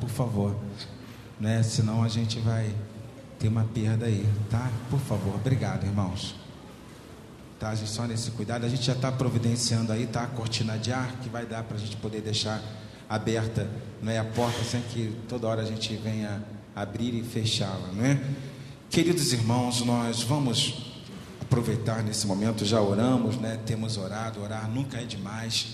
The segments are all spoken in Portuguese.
por favor, né? Senão a gente vai ter uma perda aí, tá? Por favor, obrigado, irmãos. Tá, a gente só nesse cuidado, a gente já está providenciando aí, tá? A cortina de ar que vai dar para a gente poder deixar aberta, não é, a porta, sem que toda hora a gente venha abrir e fechá-la, não é? Queridos irmãos, nós vamos aproveitar nesse momento, já oramos, né? Temos orado, orar nunca é demais,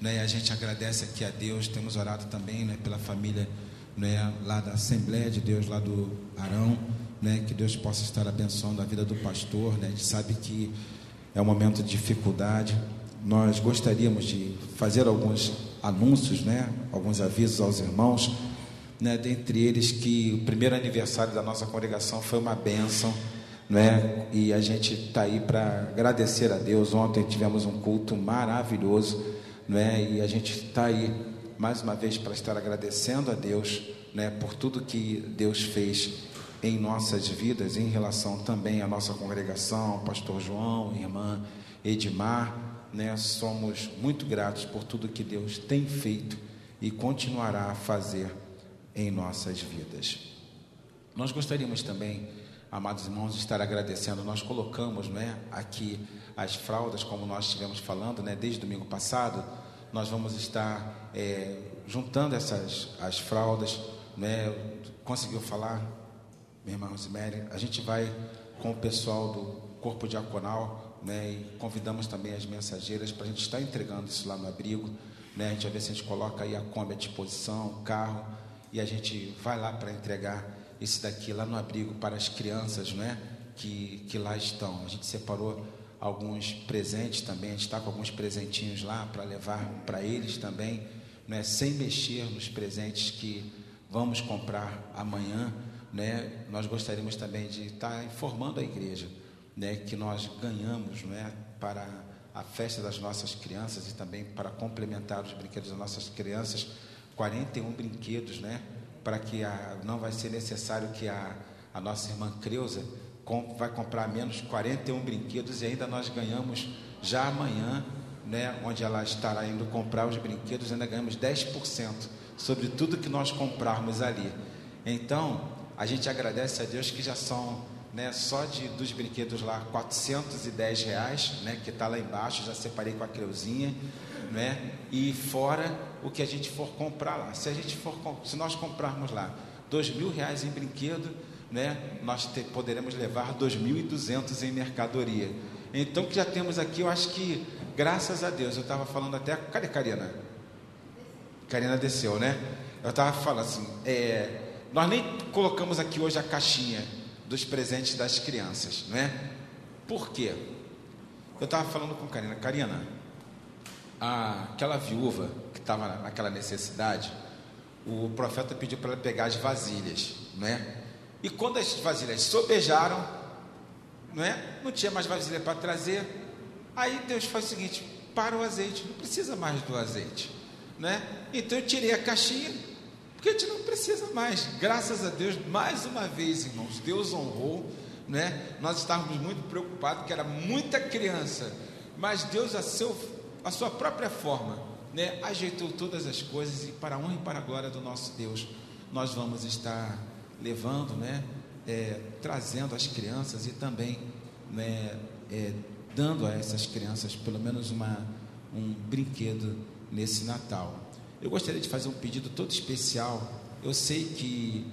né? A gente agradece aqui a Deus, temos orado também, né, pela família, né, lá da Assembleia de Deus, lá do Arão, né? Que Deus possa estar abençoando a vida do pastor, né? A gente sabe que é um momento de dificuldade. Nós gostaríamos de fazer alguns anúncios, né? Alguns avisos aos irmãos, né? Dentre eles que o primeiro aniversário da nossa congregação foi uma bênção, né? E a gente está aí para agradecer a Deus. Ontem tivemos um culto maravilhoso, né? E a gente está aí mais uma vez para estar agradecendo a Deus, né? Por tudo que Deus fez em nossas vidas, em relação também à nossa congregação, pastor João, irmã Edmar, né? Somos muito gratos por tudo que Deus tem feito e continuará a fazer em nossas vidas. Nós gostaríamos também, amados irmãos, de estar agradecendo. Nós colocamos, né, aqui as fraldas, como nós estivemos falando, né, desde domingo passado. Nós vamos estar juntando as fraldas, né? Conseguiu falar, minha irmã Rosemary? A gente vai com o pessoal do corpo diaconal, né, e convidamos também as mensageiras para a gente estar entregando isso lá no abrigo, né? A gente vai ver se a gente coloca aí a Kombi à disposição, o carro, e a gente vai lá para entregar esse daqui lá no abrigo para as crianças, né, que lá estão. A gente separou alguns presentes também, a gente está com alguns presentinhos lá para levar para eles também, né, sem mexer nos presentes que vamos comprar amanhã, né? Nós gostaríamos também de estar informando a igreja, né, que nós ganhamos, né, para a festa das nossas crianças e também para complementar os brinquedos das nossas crianças, 41 brinquedos, né, para que não vai ser necessário que a nossa irmã Creuza vai comprar menos 41 brinquedos, e ainda nós ganhamos já amanhã, né, onde ela estará indo comprar os brinquedos, ainda ganhamos 10% sobre tudo que nós comprarmos ali. Então, a gente agradece a Deus que já são, né, só dos brinquedos lá, R$410, né, que está lá embaixo, já separei com a Creuzinha, né, e fora o que a gente for comprar lá. Se nós comprarmos lá R$2.000 em brinquedo, né, nós poderemos levar 2.200 em mercadoria. Então, que já temos aqui, eu acho que, graças a Deus, eu estava falando até, cadê Karina? Karina desceu, né? Eu estava falando assim, nós nem colocamos aqui hoje a caixinha dos presentes das crianças, né? Por quê? Eu estava falando com Karina, aquela viúva que estava naquela necessidade, o profeta pediu para ela pegar as vasilhas, né? E quando as vasilhas sobejaram, né, não tinha mais vasilha para trazer, aí Deus faz o seguinte: para o azeite, não precisa mais do azeite, né? Então eu tirei a caixinha, porque a gente não precisa mais. Graças a Deus, mais uma vez, irmãos, Deus honrou, né? Nós estávamos muito preocupados, que era muita criança, mas Deus, a sua própria forma, né, ajeitou todas as coisas, e para a honra e para a glória do nosso Deus, nós vamos estar levando, né, trazendo as crianças e também, né, dando a essas crianças pelo menos um brinquedo nesse Natal. Eu gostaria de fazer um pedido todo especial. Eu sei que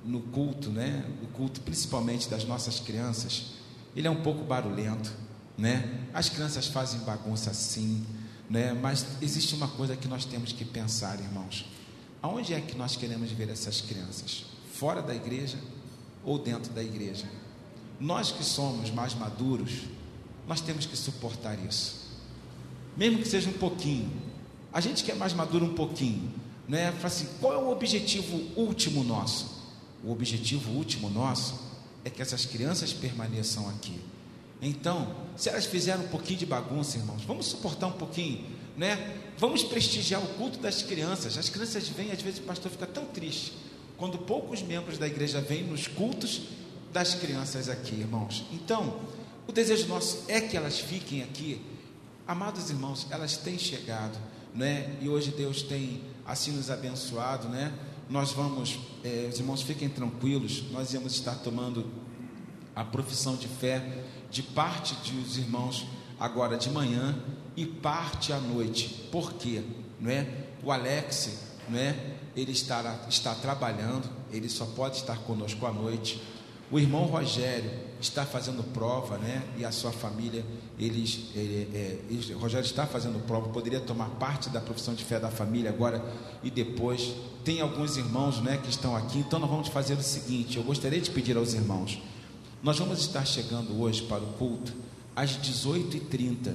no culto, né, o culto principalmente das nossas crianças, ele é um pouco barulhento, né? As crianças fazem bagunça sim, né? Mas existe uma coisa que nós temos que pensar, irmãos: aonde é que nós queremos ver essas crianças? Fora da igreja ou dentro da igreja? Nós que somos mais maduros, nós temos que suportar isso, mesmo que seja um pouquinho. A gente que é mais maduro um pouquinho, né, fala assim: qual é o objetivo último nosso? O objetivo último nosso é que essas crianças permaneçam aqui. Então, se elas fizeram um pouquinho de bagunça, irmãos, vamos suportar um pouquinho, né? Vamos prestigiar o culto das crianças. As crianças vêm, às vezes o pastor fica tão triste quando poucos membros da igreja vêm nos cultos das crianças aqui, irmãos. Então, o desejo nosso é que elas fiquem aqui. Amados irmãos, elas têm chegado, né? E hoje Deus tem assim nos abençoado, né? nós vamos, os irmãos fiquem tranquilos, nós íamos estar tomando a profissão de fé de parte dos irmãos agora de manhã e parte à noite. Por quê? Não é? O Alex, não é? Ele está trabalhando, ele só pode estar conosco à noite. O irmão Rogério está fazendo prova, né? E a sua família, Rogério está fazendo prova, poderia tomar parte da profissão de fé da família agora e depois. Tem alguns irmãos, né, que estão aqui, então nós vamos fazer o seguinte, eu gostaria de pedir aos irmãos, nós vamos estar chegando hoje para o culto às 18h30,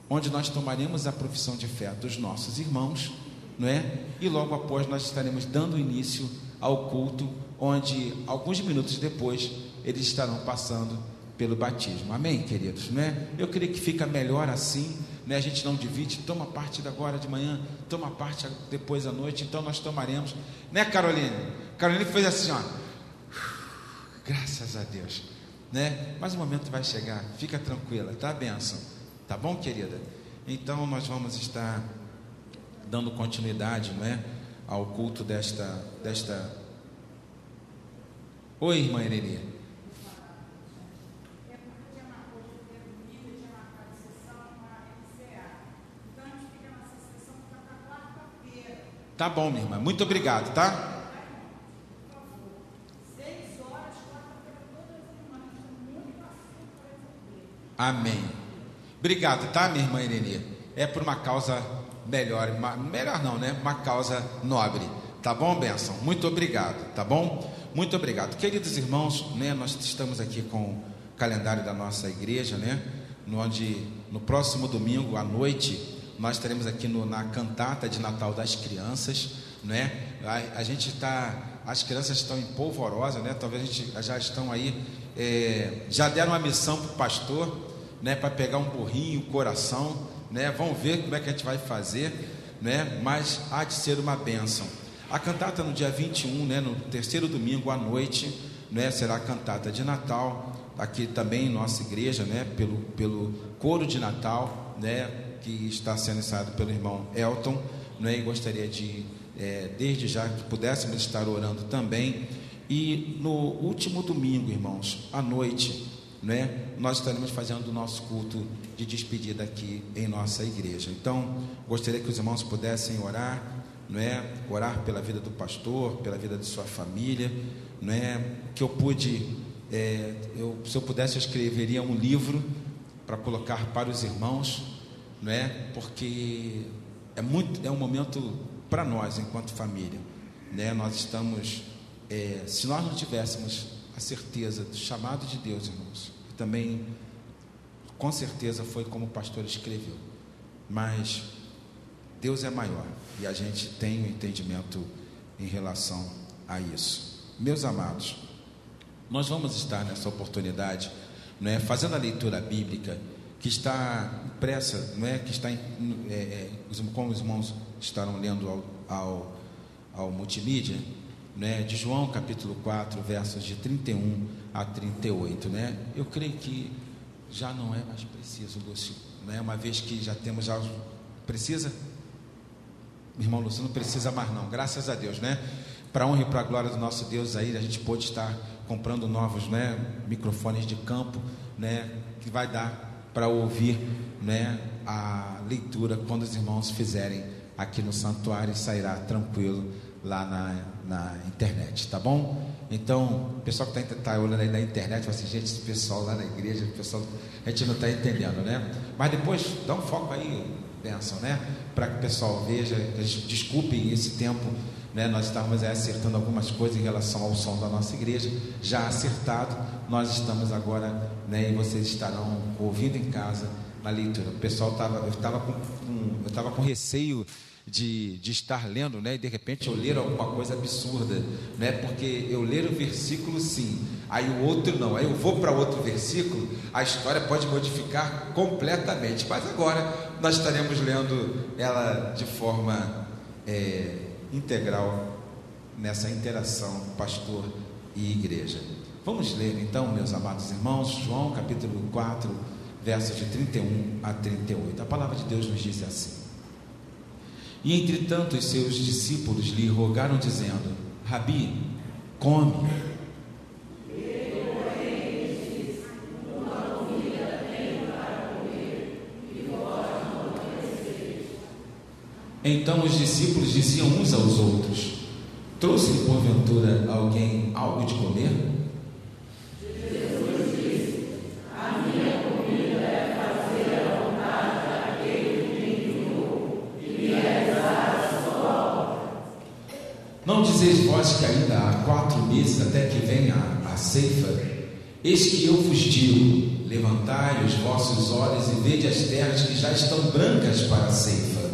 onde nós tomaremos a profissão de fé dos nossos irmãos, não é? E logo após nós estaremos dando início ao culto, onde alguns minutos depois eles estarão passando pelo batismo. Amém, queridos, né? Eu creio que fica melhor assim, né? A gente não divide, toma parte agora de manhã, toma parte depois à noite, então nós tomaremos, né, Caroline? Caroline fez assim, ó, graças a Deus, né? Mas o momento vai chegar, fica tranquila, tá, bênção? Tá bom, querida? Então nós vamos estar dando continuidade, não é, ao culto desta... Oi, irmã Irene. Tá bom, minha irmã, muito obrigado, tá? Amém. Obrigado, tá, minha irmã Irene? É por uma causa melhor não, né? Uma causa nobre, tá bom, bênção? Muito obrigado, tá bom? Muito obrigado. Queridos irmãos, né? Nós estamos aqui com o calendário da nossa igreja, né? Onde no próximo domingo à noite nós estaremos aqui na cantata de Natal das crianças, né? A gente está, as crianças estão em polvorosa, né? Talvez a gente já estão aí, já deram uma missão para o pastor, né? Para pegar um burrinho, um coração, né? Vamos ver como é que a gente vai fazer, né? Mas há de ser uma bênção. A cantata no dia 21, né? No terceiro domingo à noite, né? Será a cantata de Natal, aqui também em nossa igreja, né? Pelo coro de Natal, né? Que está sendo ensaiado pelo irmão Elton, né? E gostaria de, desde já, que pudéssemos estar orando também. E no último domingo, irmãos, à noite, né? Nós estaremos fazendo o nosso culto de despedida aqui em nossa igreja. Então, gostaria que os irmãos pudessem orar, né? Orar pela vida do pastor, pela vida de sua família, né? Que eu pude, se eu pudesse, eu escreveria um livro para colocar para os irmãos, né? Porque é um momento para nós enquanto família, né? Nós estamos, se nós não tivéssemos a certeza do chamado de Deus, irmãos, também com certeza foi como o pastor escreveu, mas Deus é maior e a gente tem um entendimento em relação a isso. Meus amados, nós vamos estar nessa oportunidade, né, fazendo a leitura bíblica que está impressa, não é, que está como os irmãos estarão lendo ao multimídia, né, de João capítulo 4, versos de 31 a 38, né? Eu creio que já não é mais preciso, Lúcio, né? Uma vez que já temos precisa? Irmão Lúcio, não precisa mais não, graças a Deus, né? Para a honra e para a glória do nosso Deus, aí a gente pôde estar comprando novos, né, microfones de campo, né, que vai dar para ouvir, né, a leitura quando os irmãos fizerem aqui no santuário, e sairá tranquilo lá na internet, tá bom? Então, o pessoal que está olhando aí na internet, fala assim, gente, esse pessoal lá na igreja, a gente não está entendendo, né? Mas depois, dá um foco aí, bênção, né? Para que o pessoal veja, desculpem esse tempo, né? Nós estávamos acertando algumas coisas em relação ao som da nossa igreja, já acertado, nós estamos agora, né? E vocês estarão ouvindo em casa na leitura. O pessoal eu estava com receio de estar lendo, né? E de repente eu ler alguma coisa absurda, né? Porque eu ler o versículo sim, aí o outro não, aí eu vou para outro versículo, a história pode modificar completamente, mas agora nós estaremos lendo ela de forma integral, nessa interação pastor e igreja. Vamos ler então, meus amados irmãos, João capítulo 4, versos de 31 a 38. A palavra de Deus nos diz assim: E entretanto os seus discípulos lhe rogaram, dizendo: Rabi, come. Então os discípulos diziam uns aos outros: trouxe porventura alguém algo de comer? Jesus disse: a minha comida é fazer a vontade daquele que me enviou e realizar a sua obra. Não dizeis vós que ainda há 4 meses até que venha a ceifa? Eis que eu vos digo: levantai os vossos olhos e vede as terras que já estão brancas para a ceifa.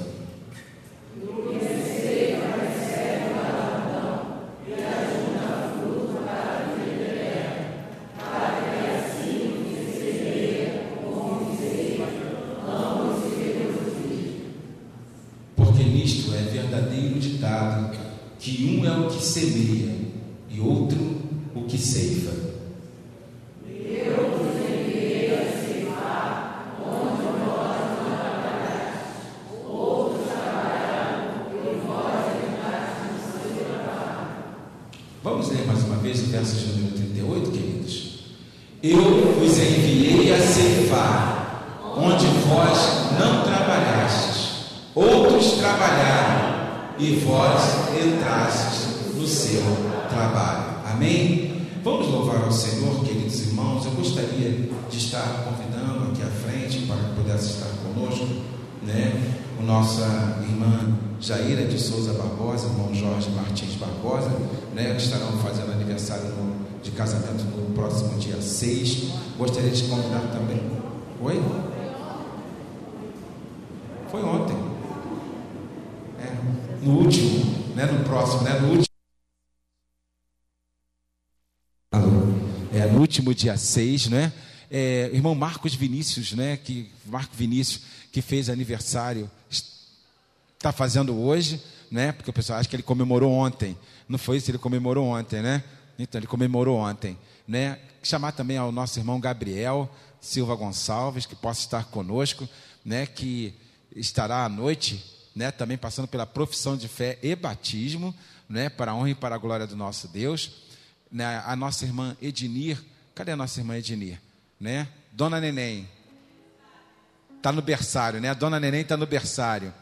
Que um é o que semeia e outro o que ceifa. Eu vos enviei a ceifar onde vós não trabalhastes, outros trabalharam e vós entrastes no seu trabalho. Vamos ler mais uma vez o verso de número 38, queridos. Eu vos enviei a ceifar onde vós não trabalhastes, outros trabalharam e vós entrastes no seu trabalho. Amém? Vamos louvar ao Senhor, queridos irmãos. Eu gostaria de estar convidando aqui à frente para que pudesse estar conosco, né? O nossa irmã Jaira de Souza Barbosa, irmão Jorge Martins Barbosa, né? Que estarão fazendo aniversário de casamento no próximo dia 6. Gostaria de convidar também. Oi? Foi ontem. No último, né? No próximo, né? No último. No último dia 6, né? Irmão Marcos Vinícius, né? Marco Vinícius, que fez aniversário, está fazendo hoje, né? Porque o pessoal acha que ele comemorou ontem. Não foi isso, ele comemorou ontem, né? Então, ele comemorou ontem, né? Chamar também ao nosso irmão Gabriel Silva Gonçalves, que possa estar conosco, né? Que estará à noite, né, também passando pela profissão de fé e batismo, né, para a honra e para a glória do nosso Deus, né, a nossa irmã Ednir, cadê a nossa irmã Ednir, né, Dona Neném, está no berçário, né, a Dona Neném está no berçário,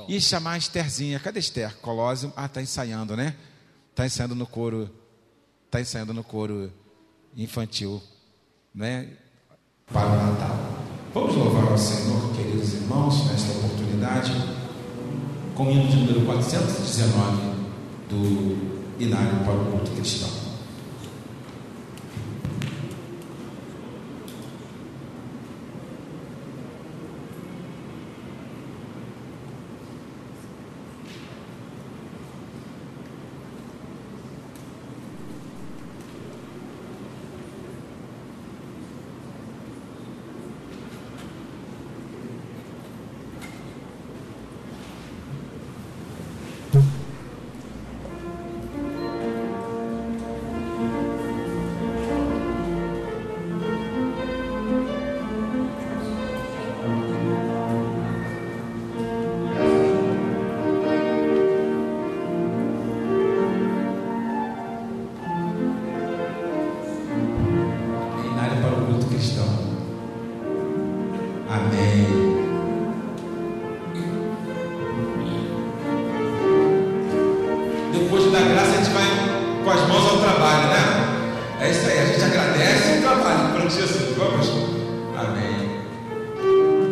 e chamar a Estherzinha, cadê Esther? Colósio, está ensaiando, né, está ensaiando no coro infantil, né, para o Natal. Vamos louvar ao Senhor, queridos irmãos, nesta oportunidade, com o hino de número 419 do Inário para o Culto Cristão.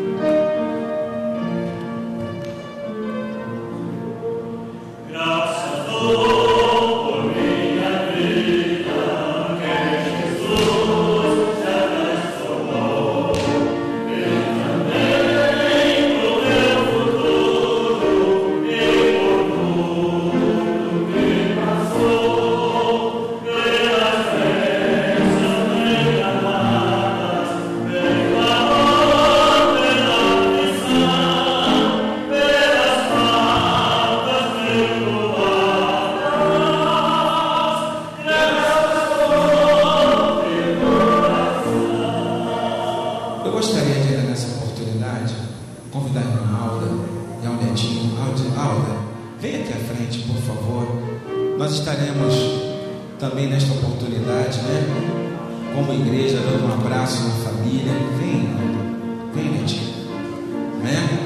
Oh queremos também nesta oportunidade, né? Como igreja, dando um abraço na família. Vem, Netinho. Né?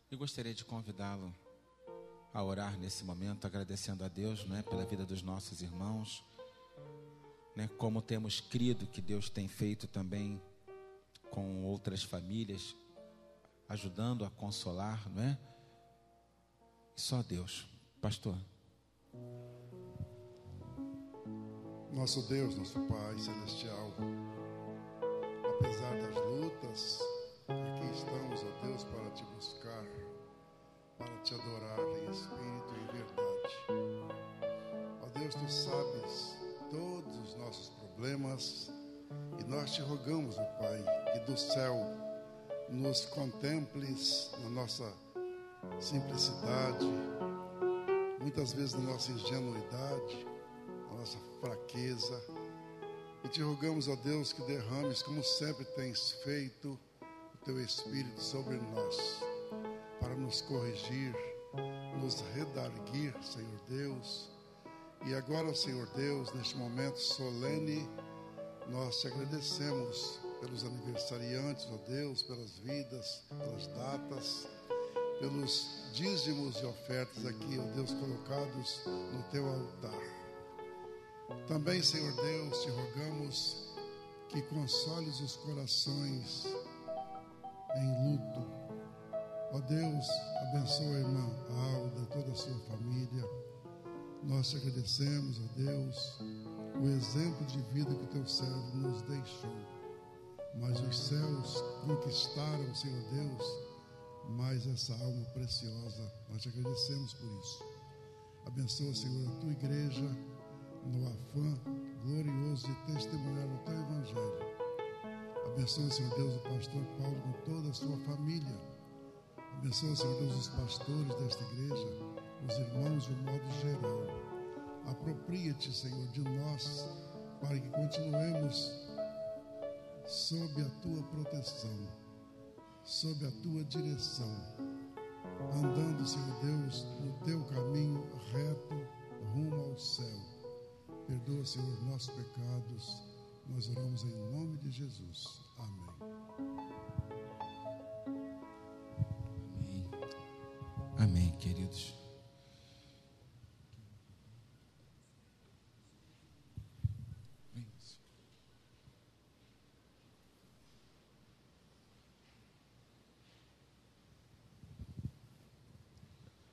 Eu gostaria de convidá-lo a orar nesse momento, agradecendo a Deus, né, pela vida dos nossos irmãos, né, como temos crido que Deus tem feito também com outras famílias, ajudando a consolar, não é? Só Deus. Pastor. Nosso Deus, nosso Pai Celestial, apesar das lutas, aqui estamos, ó Deus, para te buscar, para te adorar em espírito e em verdade. Ó Deus, tu sabes todos os nossos problemas e nós te rogamos, ó Pai, que do céu nos contemples na nossa simplicidade, muitas vezes na nossa ingenuidade, na nossa fraqueza, e te rogamos, ó Deus, que derrames, como sempre tens feito, o teu Espírito sobre nós, para nos corrigir, nos redarguir, Senhor Deus. E agora, Senhor Deus, neste momento solene, nós te agradecemos pelos aniversariantes, ó Deus, pelas vidas, pelas datas, pelos dízimos e ofertas aqui, ó Deus, colocados no teu altar. Também, Senhor Deus, te rogamos que consoles os corações em luto. Ó Deus, abençoa a irmã Alda, toda a sua família. Nós te agradecemos, ó Deus, o exemplo de vida que o teu servo nos deixou. Mas os céus conquistaram, Senhor Deus, mais essa alma preciosa. Nós te agradecemos por isso. Abençoa, Senhor, a tua igreja no afã glorioso de testemunhar o teu evangelho. Abençoa, Senhor Deus, o pastor Paulo com toda a sua família. Abençoa, Senhor Deus, os pastores desta igreja, os irmãos de um modo geral. Apropria-te, Senhor, de nós, para que continuemos sob a tua proteção, sob a tua direção, andando, Senhor Deus, no teu caminho reto, rumo ao céu. Perdoa, Senhor, nossos pecados. Nós oramos em nome de Jesus. Amém. Amém. Amém, queridos.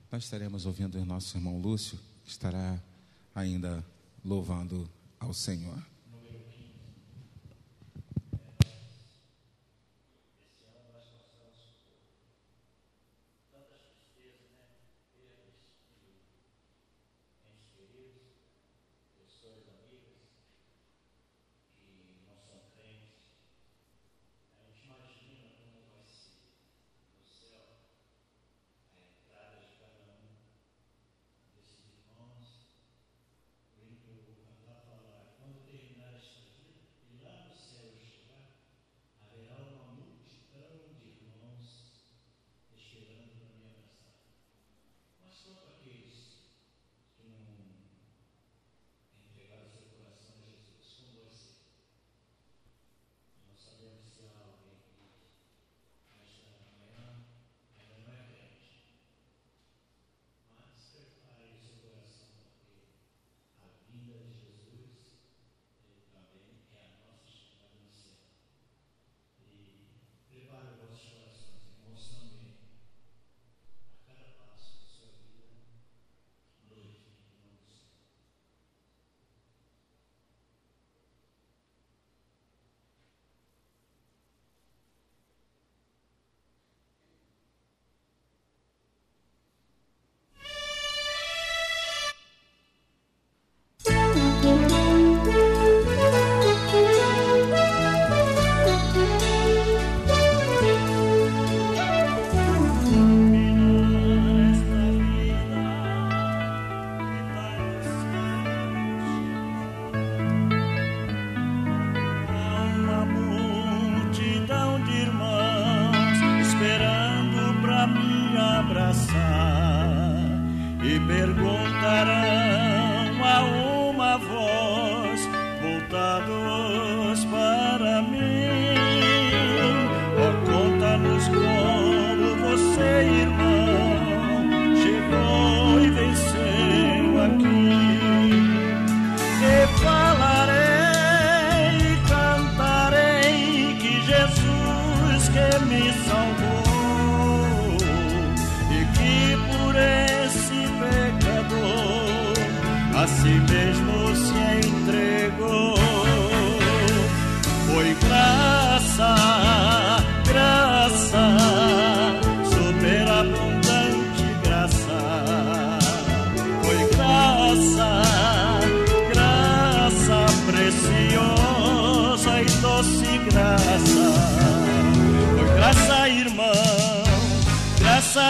Nós estaremos ouvindo o nosso irmão Lúcio, que estará ainda louvando ao Senhor.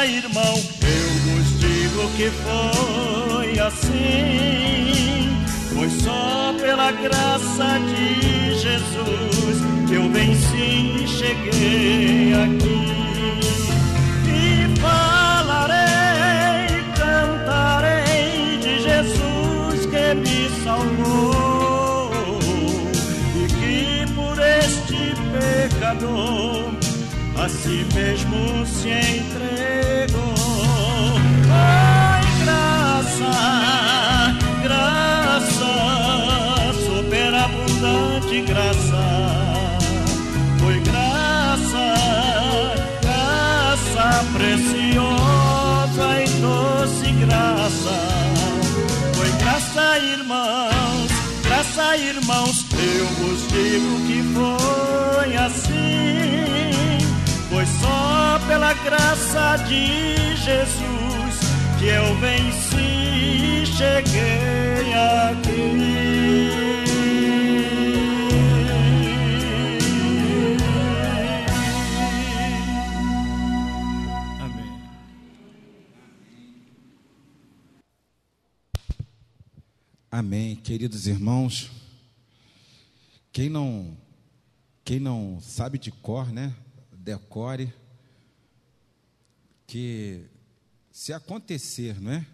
Irmão, eu vos digo que foi assim. Foi só pela graça de Jesus que eu venci e cheguei aqui. E falarei, cantarei de Jesus que me salvou e que por este pecador a si mesmo se entregou. Ai, graça, graça, superabundante graça. Foi graça, graça preciosa e doce graça. Foi graça, irmãos, eu vos digo que foi assim. Foi só pela graça de Jesus que eu venci e cheguei aqui. Amém. Amém, queridos irmãos. Quem não sabe de cor, né? Decore, que se acontecer, não é?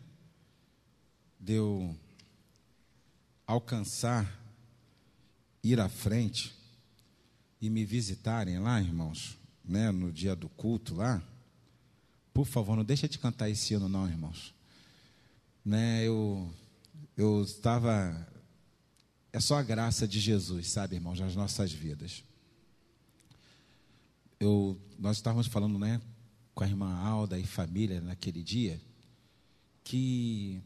De eu alcançar, ir à frente e me visitarem lá, irmãos, né? No dia do culto lá, por favor, não deixa de cantar esse ano não, irmãos. Né? Eu estava... É só a graça de Jesus, sabe, irmãos, nas nossas vidas. Nós estávamos falando, né, com a irmã Alda e família naquele dia, que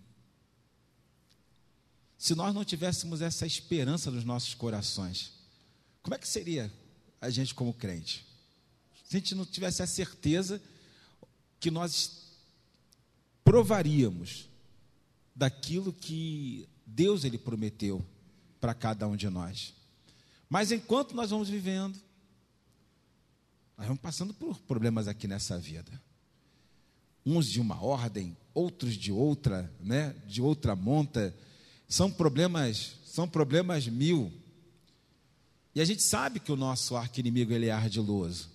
se nós não tivéssemos essa esperança nos nossos corações? Como é que seria a gente como crente? Se a gente não tivesse a certeza que nós provaríamos daquilo que Deus ele prometeu para cada um de nós. Mas enquanto nós vamos vivendo, nós vamos passando por problemas aqui nessa vida. Uns de uma ordem, outros de outra, né? De outra monta. São problemas mil. E a gente sabe que o nosso arqui-inimigo ele é ardiloso.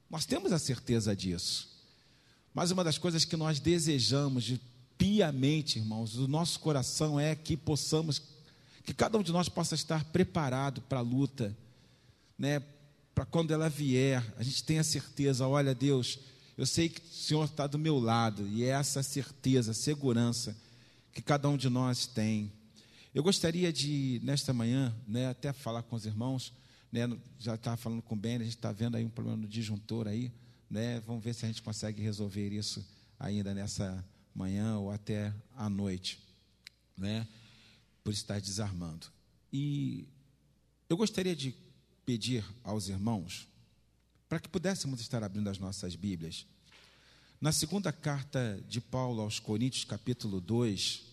Nós temos a certeza disso. Mas uma das coisas que nós desejamos de piamente, irmãos, do nosso coração é que cada um de nós possa estar preparado para a luta, né? Para quando ela vier, a gente tenha certeza, olha Deus, eu sei que o Senhor está do meu lado, e é essa certeza, segurança que cada um de nós tem. Eu gostaria de, nesta manhã, né, até falar com os irmãos, né, já estava falando com o Ben, a gente está vendo aí um problema no disjuntor aí, né, vamos ver se a gente consegue resolver isso ainda nessa manhã ou até à noite, né, por estar desarmando. E eu gostaria de pedir aos irmãos para que pudéssemos estar abrindo as nossas Bíblias. Na segunda carta de Paulo aos Coríntios, capítulo 2,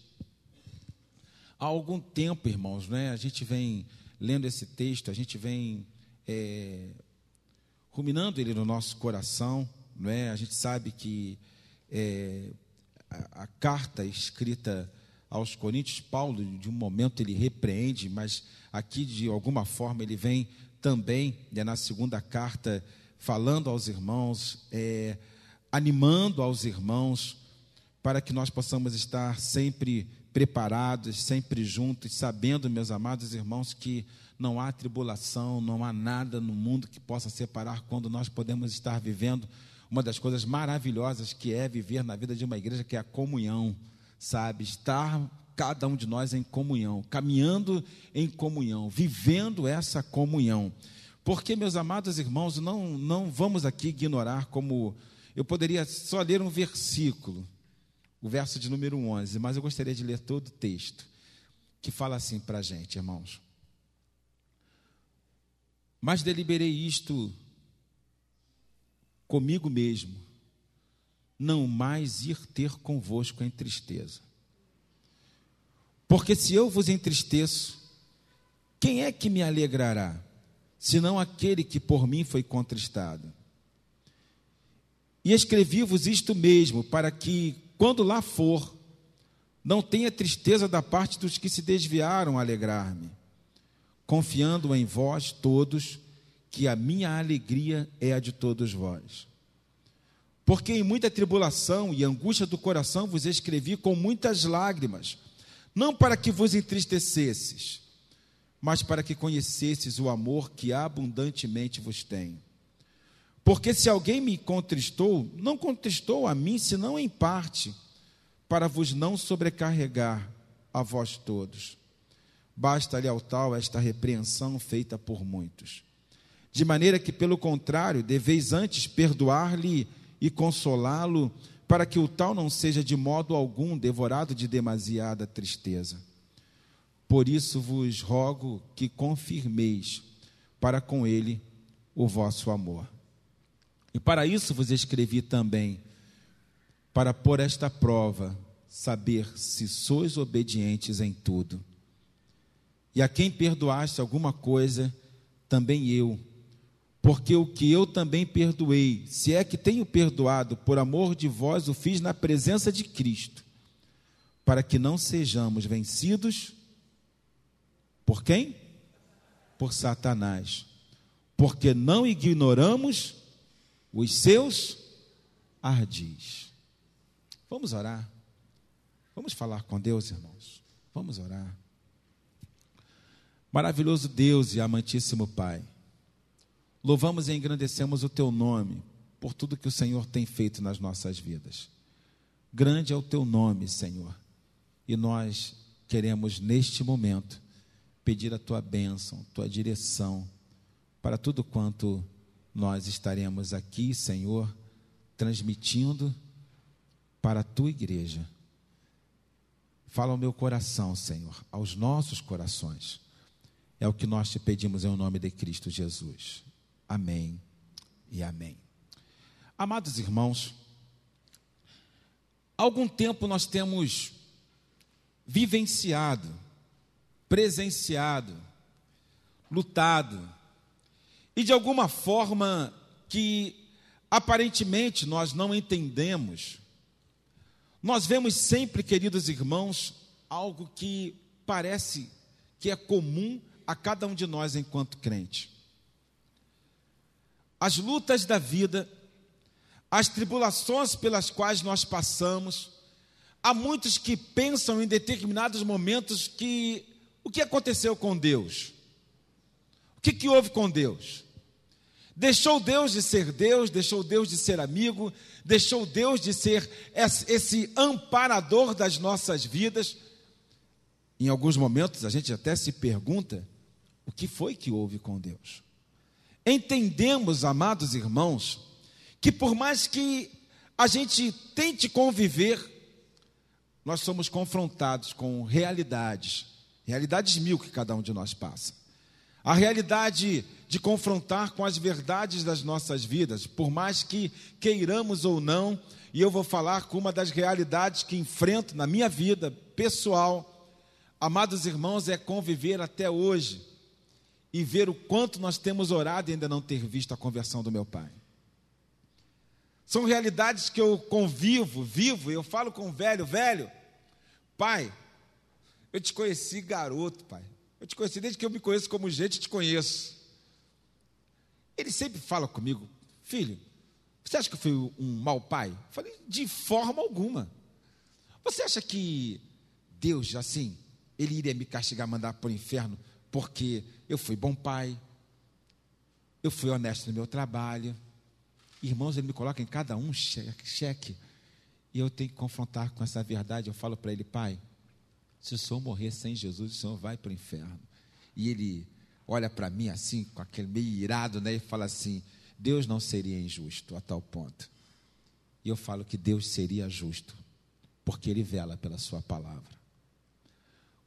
há algum tempo, irmãos, né, a gente vem lendo esse texto, a gente vem ruminando ele no nosso coração, né? A gente sabe que a carta escrita aos Coríntios, Paulo, de um momento ele repreende, mas aqui de alguma forma ele vem também, na segunda carta, falando aos irmãos, animando aos irmãos, para que nós possamos estar sempre preparados, sempre juntos, sabendo, meus amados irmãos, que não há tribulação, não há nada no mundo que possa separar quando nós podemos estar vivendo uma das coisas maravilhosas que é viver na vida de uma igreja, que é a comunhão, sabe? Estar cada um de nós em comunhão, caminhando em comunhão, vivendo essa comunhão. Porque, meus amados irmãos, não vamos aqui ignorar, como eu poderia só ler um versículo, o verso de número 11, mas eu gostaria de ler todo o texto, que fala assim para a gente, irmãos. Mas deliberei isto comigo mesmo, não mais ir ter convosco em tristeza. Porque se eu vos entristeço, quem é que me alegrará, senão aquele que por mim foi contristado? E escrevi-vos isto mesmo, para que, quando lá for, não tenha tristeza da parte dos que se desviaram a alegrar-me, confiando em vós todos, que a minha alegria é a de todos vós. Porque em muita tribulação e angústia do coração vos escrevi com muitas lágrimas, não para que vos entristecesses, mas para que conhecesses o amor que abundantemente vos tenho. Porque se alguém me contristou, não contristou a mim, senão em parte, para vos não sobrecarregar a vós todos. Basta-lhe ao tal esta repreensão feita por muitos. De maneira que, pelo contrário, deveis antes perdoar-lhe e consolá-lo, para que o tal não seja de modo algum devorado de demasiada tristeza. Por isso vos rogo que confirmeis para com ele o vosso amor. E para isso vos escrevi também, para pôr esta prova, saber se sois obedientes em tudo. E a quem perdoaste alguma coisa, também eu, porque o que eu também perdoei, se é que tenho perdoado, por amor de vós o fiz na presença de Cristo, para que não sejamos vencidos por quem? Por Satanás, porque não ignoramos os seus ardis. Vamos orar, vamos falar com Deus, irmãos, vamos orar. Maravilhoso Deus e amantíssimo Pai, louvamos e engrandecemos o Teu nome por tudo que o Senhor tem feito nas nossas vidas. Grande é o Teu nome, Senhor, e nós queremos neste momento pedir a Tua bênção, Tua direção para tudo quanto nós estaremos aqui, Senhor, transmitindo para a Tua igreja. Fala ao meu coração, Senhor, aos nossos corações. É o que nós te pedimos em nome de Cristo Jesus. Amém e amém. Amados irmãos, há algum tempo nós temos vivenciado, presenciado, lutado, e de alguma forma que aparentemente nós não entendemos, nós vemos sempre, queridos irmãos, algo que parece que é comum a cada um de nós enquanto crente. As lutas da vida, as tribulações pelas quais nós passamos, há muitos que pensam em determinados momentos que o que aconteceu com Deus? O que houve com Deus? Deixou Deus de ser Deus, deixou Deus de ser amigo, deixou Deus de ser esse amparador das nossas vidas. Em alguns momentos a gente até se pergunta, o que foi que houve com Deus? Entendemos, amados irmãos, que por mais que a gente tente conviver, nós somos confrontados com realidades mil que cada um de nós passa. A realidade de confrontar com as verdades das nossas vidas, por mais que queiramos ou não, e eu vou falar com uma das realidades que enfrento na minha vida pessoal, amados irmãos, é conviver até hoje e ver o quanto nós temos orado e ainda não ter visto a conversão do meu pai. São realidades que eu vivo, eu falo com o velho, pai, eu te conheci garoto, pai. Eu te conheci desde que eu me conheço como gente, eu te conheço. Ele sempre fala comigo, filho, você acha que eu fui um mau pai? Eu falei, de forma alguma. Você acha que Deus, assim, Ele iria me castigar, mandar para o inferno, porque eu fui bom pai, eu fui honesto no meu trabalho? Irmãos, Ele me coloca em cada um cheque, e eu tenho que confrontar com essa verdade. Eu falo para ele, pai, se o senhor morrer sem Jesus, o senhor vai para o inferno. E ele olha para mim assim, com aquele meio irado, né, e fala assim, Deus não seria injusto a tal ponto. E eu falo que Deus seria justo, porque Ele vela pela sua palavra.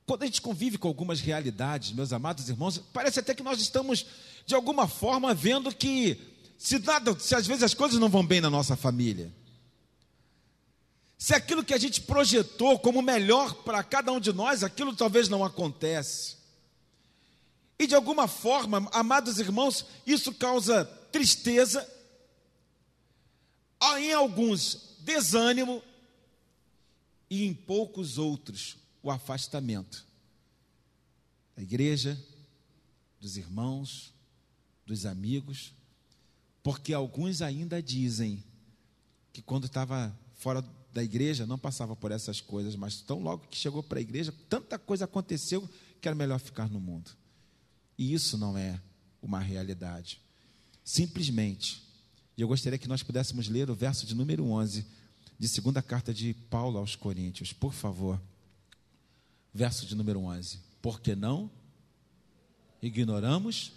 Quando a gente convive com algumas realidades, meus amados irmãos, parece até que nós estamos, de alguma forma, vendo que se às vezes as coisas não vão bem na nossa família, se aquilo que a gente projetou como melhor para cada um de nós, aquilo talvez não acontece. E de alguma forma, amados irmãos, isso causa tristeza, em alguns desânimo, e em poucos outros o afastamento da igreja, dos irmãos, dos amigos, porque alguns ainda dizem que quando estava fora da igreja não passava por essas coisas, mas tão logo que chegou para a igreja, tanta coisa aconteceu que era melhor ficar no mundo. E isso não é uma realidade. Simplesmente, e eu gostaria que nós pudéssemos ler o verso de número 11, de segunda carta de Paulo aos Coríntios, por favor. Verso de número 11. Porque não ignoramos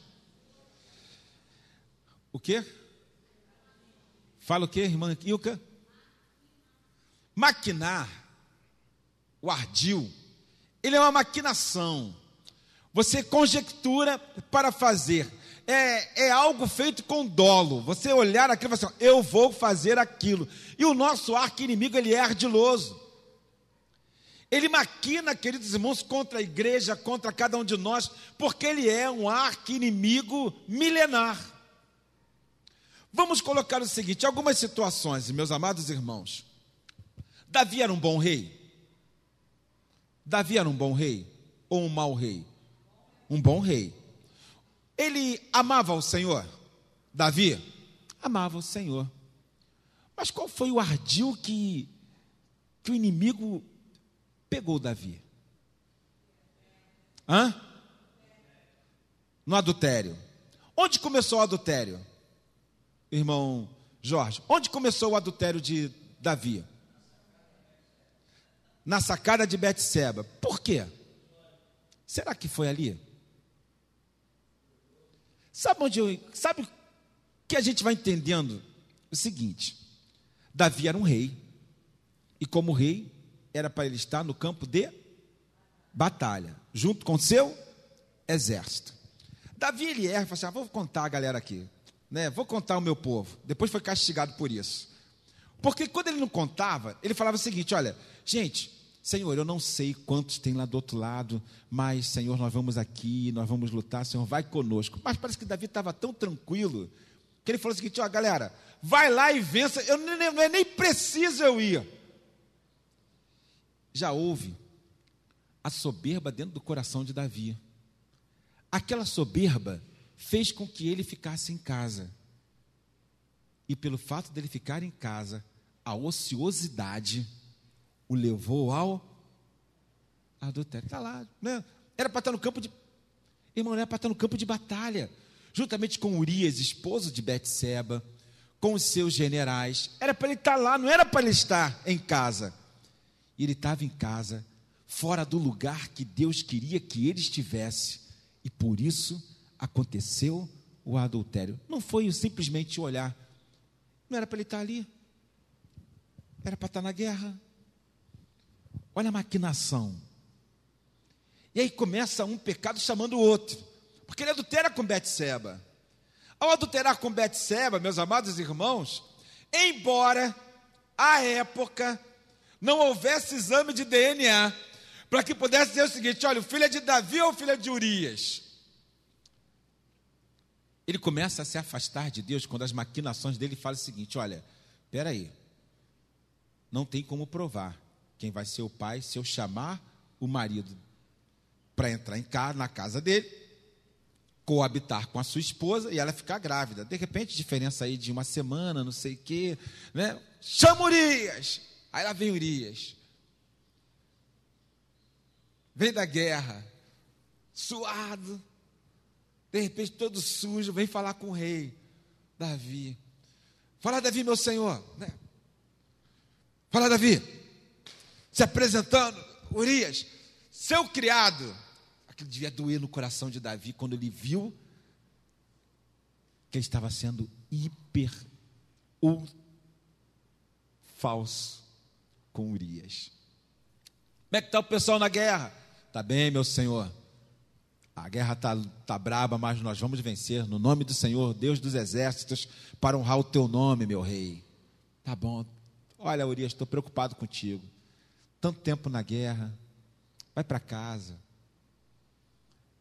o quê? Fala o quê, irmã Ilka? Maquinar, o ardil, ele é uma maquinação. Você conjectura para fazer. É algo feito com dolo. Você olhar aquilo e falar assim, eu vou fazer aquilo. E o nosso arqui-inimigo, ele é ardiloso. Ele maquina, queridos irmãos, contra a igreja, contra cada um de nós, porque ele é um arqui-inimigo milenar. Vamos colocar o seguinte, algumas situações, meus amados irmãos. Davi era um bom rei? Davi era um bom rei ou um mau rei? Um bom rei. Ele amava o Senhor? Davi? Amava o Senhor. Mas qual foi o ardil que o inimigo pegou Davi? No adultério. Onde começou o adultério? Irmão Jorge, onde começou o adultério de Davi? Na sacada de Betseba. Por quê? Será que foi ali? Sabe que a gente vai entendendo o seguinte: Davi era um rei, e como rei, era para ele estar no campo de batalha, junto com seu exército. Davi, ele erra e fala assim, vou contar a galera aqui, né? Vou contar o meu povo. Depois foi castigado por isso. Porque quando ele não contava, ele falava o seguinte, olha, gente, Senhor, eu não sei quantos tem lá do outro lado, mas, Senhor, nós vamos aqui, nós vamos lutar, Senhor, vai conosco. Mas parece que Davi estava tão tranquilo, que ele falou o seguinte, galera, vai lá e vença, eu nem preciso eu ir. Já houve a soberba dentro do coração de Davi. Aquela soberba fez com que ele ficasse em casa. E pelo fato dele ficar em casa, a ociosidade o levou ao adultério. Está lá, né? Era para estar no campo de... Irmão, era para estar no campo de batalha, juntamente com Urias, esposo de Betseba, com os seus generais. Era para ele estar lá, não era para ele estar em casa. E ele estava em casa, fora do lugar que Deus queria que ele estivesse. E por isso aconteceu o adultério. Não foi simplesmente olhar. Não era para ele estar ali. Era para estar na guerra. Olha a maquinação. E aí começa um pecado chamando o outro. Porque ele adultera com Betseba. Ao adulterar com Betseba, meus amados irmãos, embora à época não houvesse exame de DNA, para que pudesse dizer o seguinte, olha, o filho é de Davi ou o filho é de Urias? Ele começa a se afastar de Deus quando as maquinações dele falam o seguinte, olha, espera aí, não tem como provar quem vai ser o pai se eu chamar o marido para entrar na casa dele, coabitar com a sua esposa e ela ficar grávida. De repente, diferença aí de uma semana, não sei o quê, né? Chama Urias! Aí lá vem Urias. Vem da guerra, suado, de repente todo sujo, vem falar com o rei Davi. Fala, Davi, meu senhor, né? Fala, Davi, se apresentando, Urias, seu criado. Aquilo devia doer no coração de Davi quando ele viu que ele estava sendo falso com Urias. Como é que está o pessoal na guerra? Está bem, meu senhor. A guerra está braba, mas nós vamos vencer no nome do Senhor, Deus dos exércitos, para honrar o teu nome, meu rei. Tá bom. Olha, Urias, estou preocupado contigo. Tanto tempo na guerra. Vai para casa.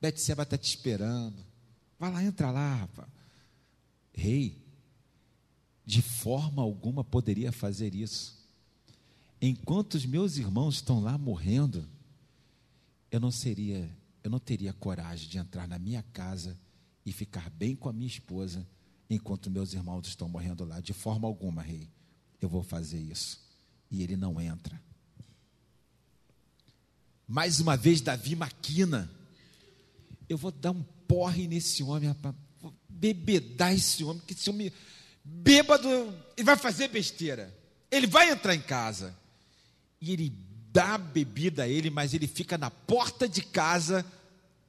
Betseba está te esperando. Vai lá, entra lá, rapaz. Rei, de forma alguma poderia fazer isso. Enquanto os meus irmãos estão lá morrendo, eu não teria coragem de entrar na minha casa e ficar bem com a minha esposa, enquanto meus irmãos estão morrendo lá. De forma alguma, rei, eu vou fazer isso. E ele não entra. Mais uma vez, Davi maquina. Eu vou dar um porre nesse homem, rapaz. Vou bebedar esse homem, que esse homem bêbado, ele vai fazer besteira. Ele vai entrar em casa. E ele dá bebida a ele, mas ele fica na porta de casa,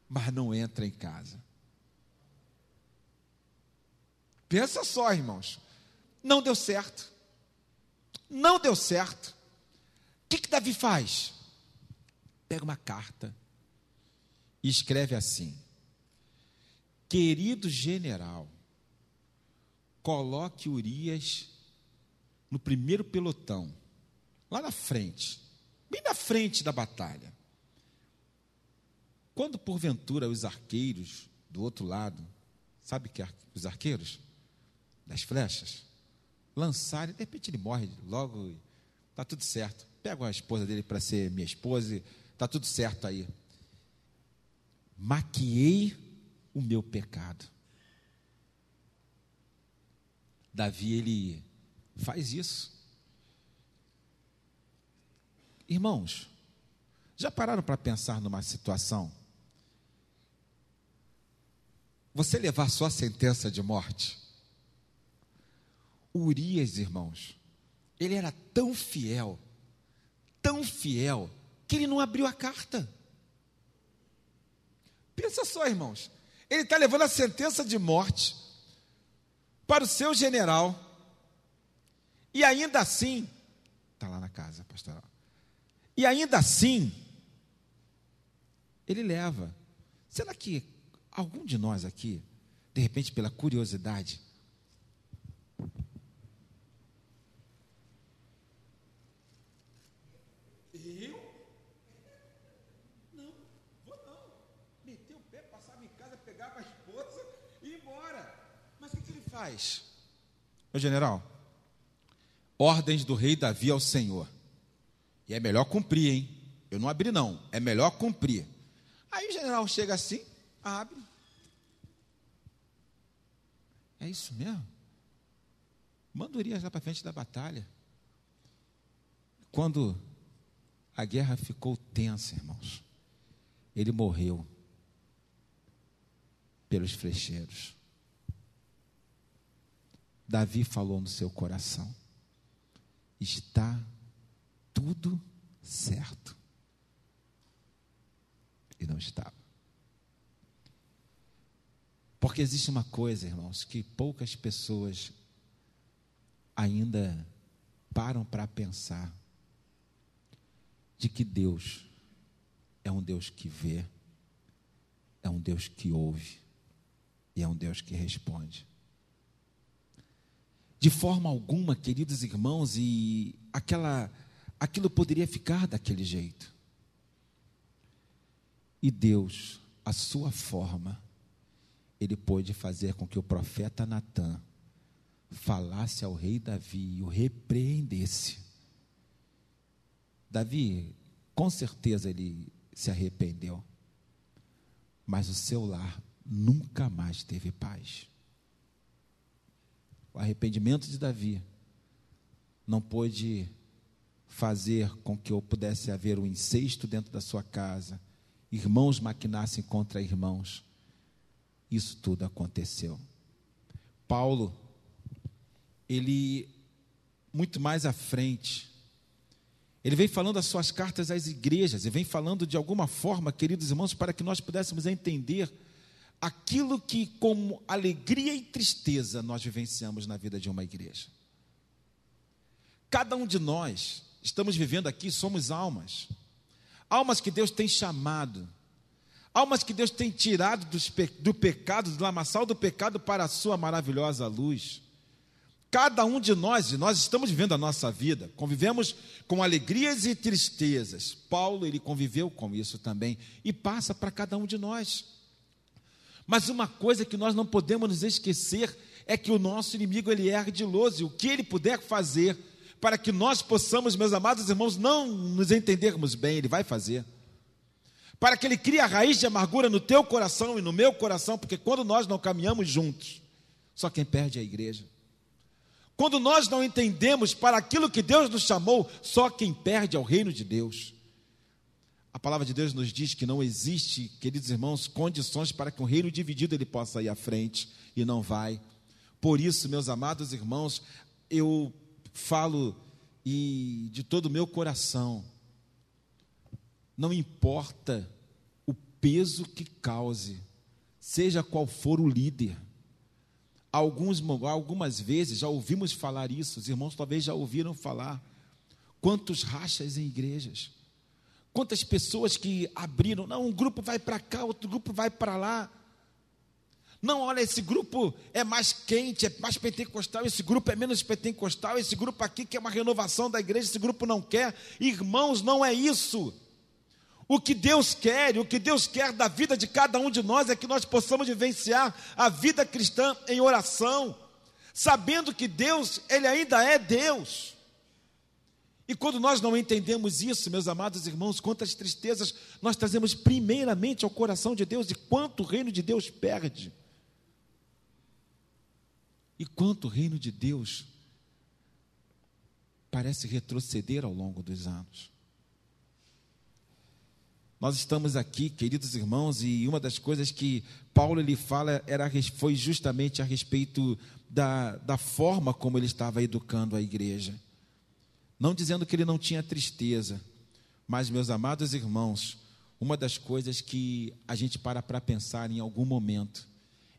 mas não entra em casa. Pensa só, irmãos. Não deu certo. Não deu certo. O que Davi faz? Pega uma carta e escreve assim: querido general, coloque Urias no primeiro pelotão, lá na frente, bem na frente da batalha. Quando porventura os arqueiros do outro lado, sabe que os arqueiros das flechas, lançarem, de repente ele morre logo, está tudo certo. Pego a esposa dele para ser minha esposa, está tudo certo aí. Maquiei o meu pecado. Davi, ele faz isso. Irmãos, já pararam para pensar numa situação? Você levar só a sentença de morte? Urias, irmãos, ele era tão fiel, que ele não abriu a carta. Pensa só, irmãos, ele está levando a sentença de morte para o seu general, e ainda assim, está lá na casa pastoral, E ainda assim, ele leva. Será que algum de nós aqui, de repente pela curiosidade, meteu o pé, passava em casa, pegava a esposa e ia embora. Mas o que ele faz? Meu general, ordens do rei Davi ao Senhor. E é melhor cumprir, hein? Eu não abri não, é melhor cumprir. Aí o general chega assim, abre. É isso mesmo? Manda Urias lá para frente da batalha. Quando a guerra ficou tensa, irmãos, ele morreu pelos flecheiros. Davi falou no seu coração: está tudo certo. E não estava. Porque existe uma coisa, irmãos, que poucas pessoas ainda param para pensar, de que Deus é um Deus que vê, é um Deus que ouve e é um Deus que responde. De forma alguma, queridos irmãos, e aquilo poderia ficar daquele jeito. E Deus, a sua forma, ele pôde fazer com que o profeta Natã falasse ao rei Davi e o repreendesse. Davi, com certeza ele se arrependeu, mas o seu lar nunca mais teve paz. O arrependimento de Davi não pôde fazer com que pudesse haver um incesto dentro da sua casa, irmãos maquinassem contra irmãos. Isso tudo aconteceu. Paulo, ele, muito mais à frente, ele vem falando as suas cartas às igrejas, e vem falando de alguma forma, queridos irmãos, para que nós pudéssemos entender aquilo que, como alegria e tristeza, nós vivenciamos na vida de uma igreja. Cada um de nós estamos vivendo aqui, somos almas que Deus tem chamado, almas que Deus tem tirado do pecado, do lamaçal do pecado para a sua maravilhosa luz. Cada um de nós estamos vivendo a nossa vida, convivemos com alegrias e tristezas. Paulo, ele conviveu com isso também, e passa para cada um de nós. Mas uma coisa que nós não podemos nos esquecer é que o nosso inimigo, ele é ardiloso, e o que ele puder fazer para que nós possamos, meus amados irmãos, não nos entendermos bem, ele vai fazer. Para que ele crie a raiz de amargura no teu coração e no meu coração, porque quando nós não caminhamos juntos, só quem perde é a igreja. Quando nós não entendemos para aquilo que Deus nos chamou, só quem perde é o reino de Deus. A palavra de Deus nos diz que não existe, queridos irmãos, condições para que um reino dividido ele possa ir à frente, e não vai. Por isso, meus amados irmãos, eu falo e de todo o meu coração, não importa o peso que cause, seja qual for o líder. Algumas vezes já ouvimos falar isso, os irmãos talvez já ouviram falar. Quantos rachas em igrejas, quantas pessoas que abriram, não, um grupo vai para cá, outro grupo vai para lá. Não, olha, esse grupo é mais quente, é mais pentecostal, esse grupo é menos pentecostal, esse grupo aqui quer uma renovação da igreja, esse grupo não quer. Irmãos, não é isso. O que Deus quer, e o que Deus quer da vida de cada um de nós é que nós possamos vivenciar a vida cristã em oração, sabendo que Deus, Ele ainda é Deus. E quando nós não entendemos isso, meus amados irmãos, quantas tristezas nós trazemos primeiramente ao coração de Deus, e quanto o reino de Deus perde. E quanto o reino de Deus parece retroceder ao longo dos anos. Nós estamos aqui, queridos irmãos, e uma das coisas que Paulo ele fala foi justamente a respeito da forma como ele estava educando a igreja. Não dizendo que ele não tinha tristeza, mas, meus amados irmãos, uma das coisas que a gente para pensar em algum momento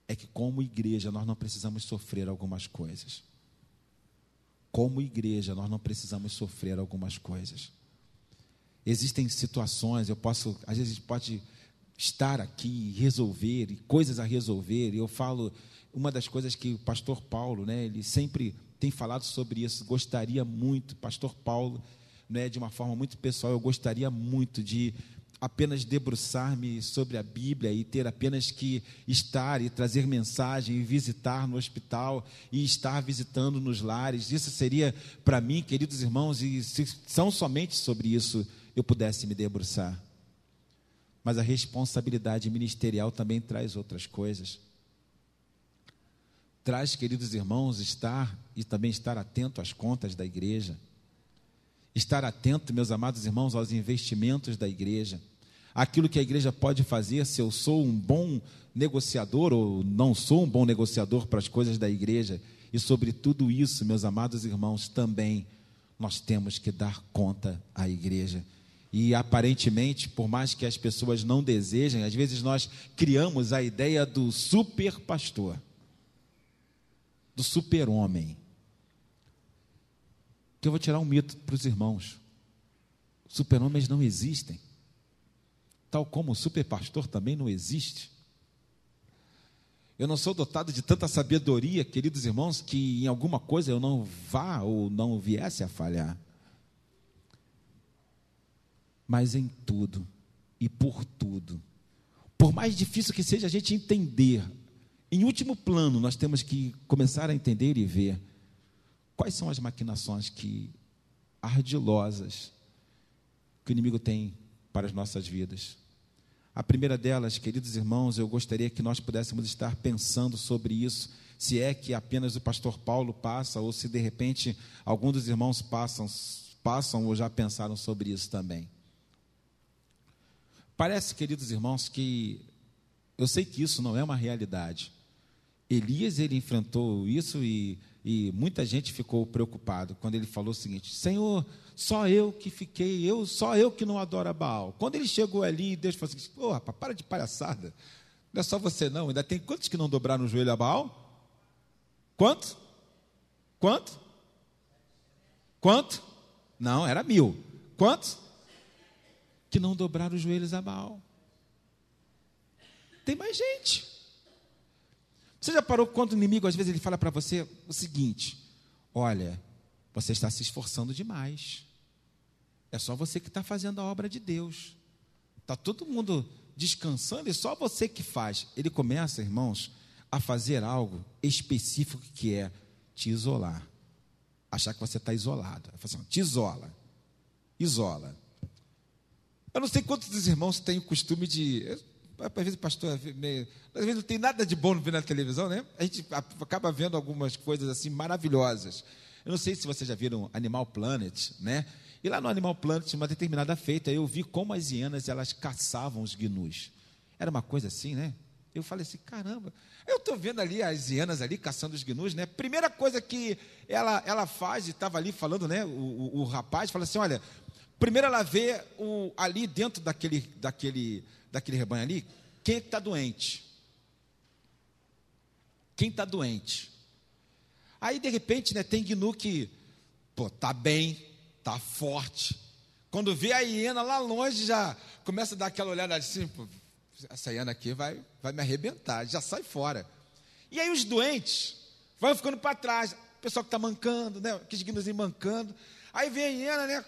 é que, como igreja, nós não precisamos sofrer algumas coisas. Como igreja, nós não precisamos sofrer algumas coisas. Existem situações, às vezes pode estar aqui e resolver, e coisas a resolver, e eu falo, uma das coisas que o pastor Paulo, né, ele sempre tem falado sobre isso, gostaria muito, pastor Paulo, né, de uma forma muito pessoal, eu gostaria muito de apenas debruçar-me sobre a Bíblia e ter apenas que estar e trazer mensagem e visitar no hospital e estar visitando nos lares. Isso seria para mim, queridos irmãos, e se são somente sobre isso eu pudesse me debruçar. Mas a responsabilidade ministerial também traz outras coisas. Traz, queridos irmãos, estar atento às contas da igreja. Estar atento, meus amados irmãos, aos investimentos da igreja. Aquilo que a igreja pode fazer, se eu sou um bom negociador ou não sou um bom negociador para as coisas da igreja. E sobre tudo isso, meus amados irmãos, também nós temos que dar conta à igreja. E aparentemente, por mais que as pessoas não desejem, às vezes nós criamos a ideia do super pastor, do super homem. Que eu vou tirar um mito para os irmãos. Super-homens não existem. Tal como o super-pastor também não existe. Eu não sou dotado de tanta sabedoria, queridos irmãos, que em alguma coisa eu não vá ou não viesse a falhar. Mas em tudo e por tudo, por mais difícil que seja a gente entender, em último plano nós temos que começar a entender e ver quais são as maquinações ardilosas que o inimigo tem para as nossas vidas. A primeira delas, queridos irmãos, eu gostaria que nós pudéssemos estar pensando sobre isso, se é que apenas o pastor Paulo passa, ou se de repente algum dos irmãos passam ou já pensaram sobre isso também. Parece, queridos irmãos, que eu sei que isso não é uma realidade. Elias, ele enfrentou isso e muita gente ficou preocupado quando ele falou o seguinte: Senhor, só eu que fiquei, só eu que não adoro a Baal. Quando ele chegou ali, Deus falou assim: ô, rapaz, para de palhaçada, não é só você não, ainda tem quantos que não dobraram o joelho a Baal? Quantos? Quanto? Não, era 1000. Quantos? Que não dobraram os joelhos a Baal. Tem mais gente. Você já parou quando o inimigo, às vezes, ele fala para você o seguinte: olha, você está se esforçando demais. É só você que está fazendo a obra de Deus. Está todo mundo descansando e só você que faz. Ele começa, irmãos, a fazer algo específico que é te isolar. Achar que você está isolado. Ele fala assim: te isola. Eu não sei quantos dos irmãos têm o costume de... Às vezes o pastor às vezes não tem nada de bom ver na televisão, né? A gente acaba vendo algumas coisas assim maravilhosas. Eu não sei se vocês já viram Animal Planet, né? E lá no Animal Planet, uma determinada feita, eu vi como as hienas, elas caçavam os gnus. Era uma coisa assim, né? Eu falei assim, caramba, eu estou vendo ali as hienas ali caçando os gnus, né? Primeira coisa que ela faz, e estava ali falando, né? O rapaz fala assim, olha, primeiro ela vê ali dentro daquele rebanho ali, quem está doente? Quem está doente? Aí, de repente, né, tem gnu que, está bem, está forte. Quando vê a hiena lá longe, já começa a dar aquela olhada assim, essa hiena aqui vai me arrebentar, já sai fora. E aí os doentes vão ficando para trás, o pessoal que está mancando, né, aqueles gnuzinhos mancando. Aí vem a hiena, né,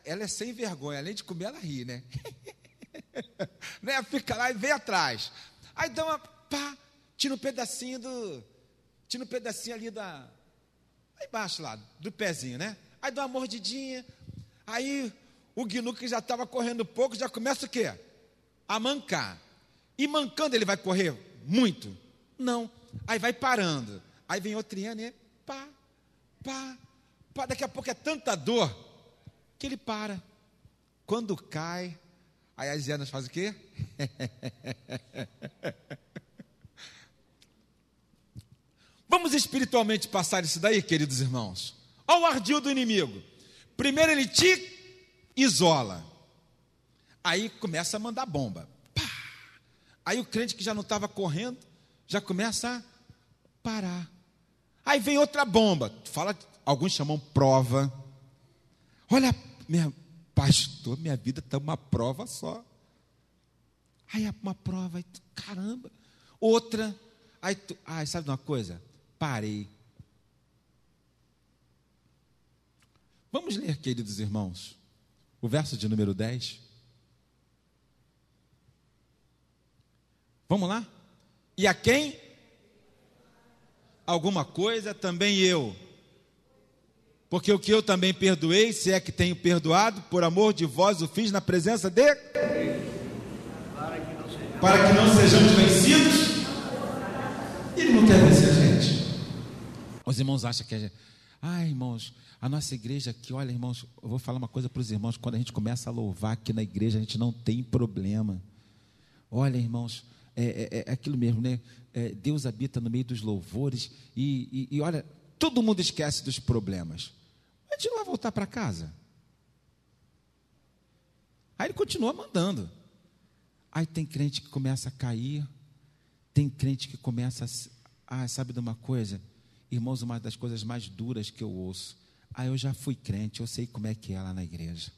ela é sem vergonha, além de comer, ela ri, né? Né? Fica lá e vem atrás. Aí dá uma tira um pedacinho ali lá embaixo lá, do pezinho, né? Aí dá uma mordidinha. Aí o gnu que já estava correndo pouco, já começa o quê? A mancar. E mancando ele vai correr muito? Não. Aí vai parando. Aí vem outra hiena, né? Daqui a pouco é tanta dor que ele para. Quando cai, aí as hienas fazem o quê? Vamos espiritualmente passar isso daí, queridos irmãos. Olha o ardil do inimigo. Primeiro ele te isola. Aí começa a mandar bomba. Aí o crente que já não estava correndo, já começa a parar. Aí vem outra bomba. Alguns chamam prova. Olha, pastor, minha vida está uma prova só. Aí uma prova, aí tu, caramba. Outra, aí tu, sabe de uma coisa? Parei. Vamos ler, queridos irmãos, o verso de número 10. Vamos lá? E a quem? Alguma coisa, também eu. Porque o que eu também perdoei, se é que tenho perdoado, por amor de vós o fiz na presença de... Para que não sejamos vencidos. Ele não quer vencer a gente. Os irmãos acham que a gente... irmãos, a nossa igreja aqui, olha, irmãos, eu vou falar uma coisa para os irmãos, quando a gente começa a louvar aqui na igreja, a gente não tem problema. Olha, irmãos, é aquilo mesmo, né? Deus habita no meio dos louvores e olha, todo mundo esquece dos problemas. A gente não vai voltar para casa. Aí ele continua mandando. Aí tem crente que começa a cair, tem crente que começa a sabe de uma coisa? Irmãos, uma das coisas mais duras que eu ouço, eu já fui crente, eu sei como é que é lá na igreja.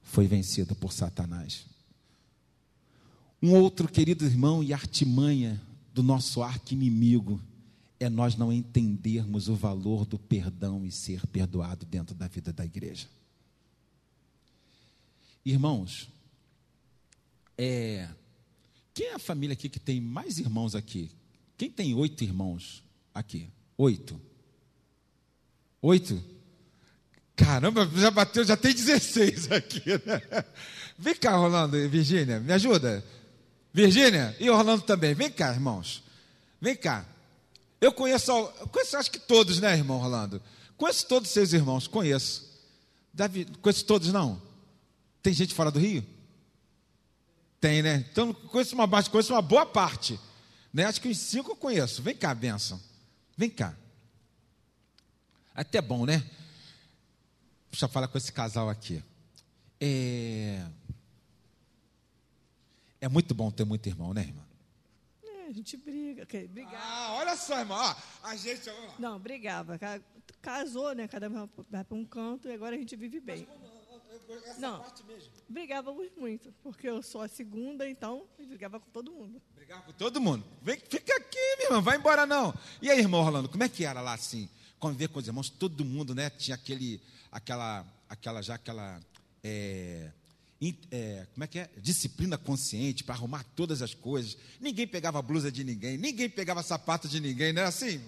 Foi vencido por Satanás. Um outro querido irmão e artimanha do nosso arqui-inimigo é nós não entendermos o valor do perdão e ser perdoado dentro da vida da igreja. Irmãos, quem é a família aqui que tem mais irmãos aqui? Quem tem 8 irmãos aqui? 8? 8? Caramba, já bateu, já tem 16 aqui, né? Vem cá, Rolando e Virgínia, me ajuda. Virgínia e Orlando também. Vem cá, irmãos. Vem cá. Eu conheço acho que todos, né, irmão Rolando? Conheço todos os seus irmãos, conheço. Davi, conheço todos, não? Tem gente fora do Rio? Tem, né? Então, conheço uma boa parte. Né? Acho que uns 5 eu conheço. Vem cá, bênção. Vem cá. Até bom, né? Deixa eu falar com esse casal aqui. É muito bom ter muito irmão, né, irmã? A gente briga. Brigava. Olha só, irmã. A gente... Não, brigava. Casou, né? Cada um vai para um canto e agora a gente vive bem. Não, brigávamos muito, porque eu sou a segunda, então brigava com todo mundo. Brigava com todo mundo? Vem, fica aqui, minha irmã, vai embora não. E aí, irmão Rolando, como é que era lá assim? Conviver com os irmãos, todo mundo, né? Tinha aquela como é que é? Disciplina consciente para arrumar todas as coisas. Ninguém pegava a blusa de ninguém, ninguém pegava sapato de ninguém, não era assim,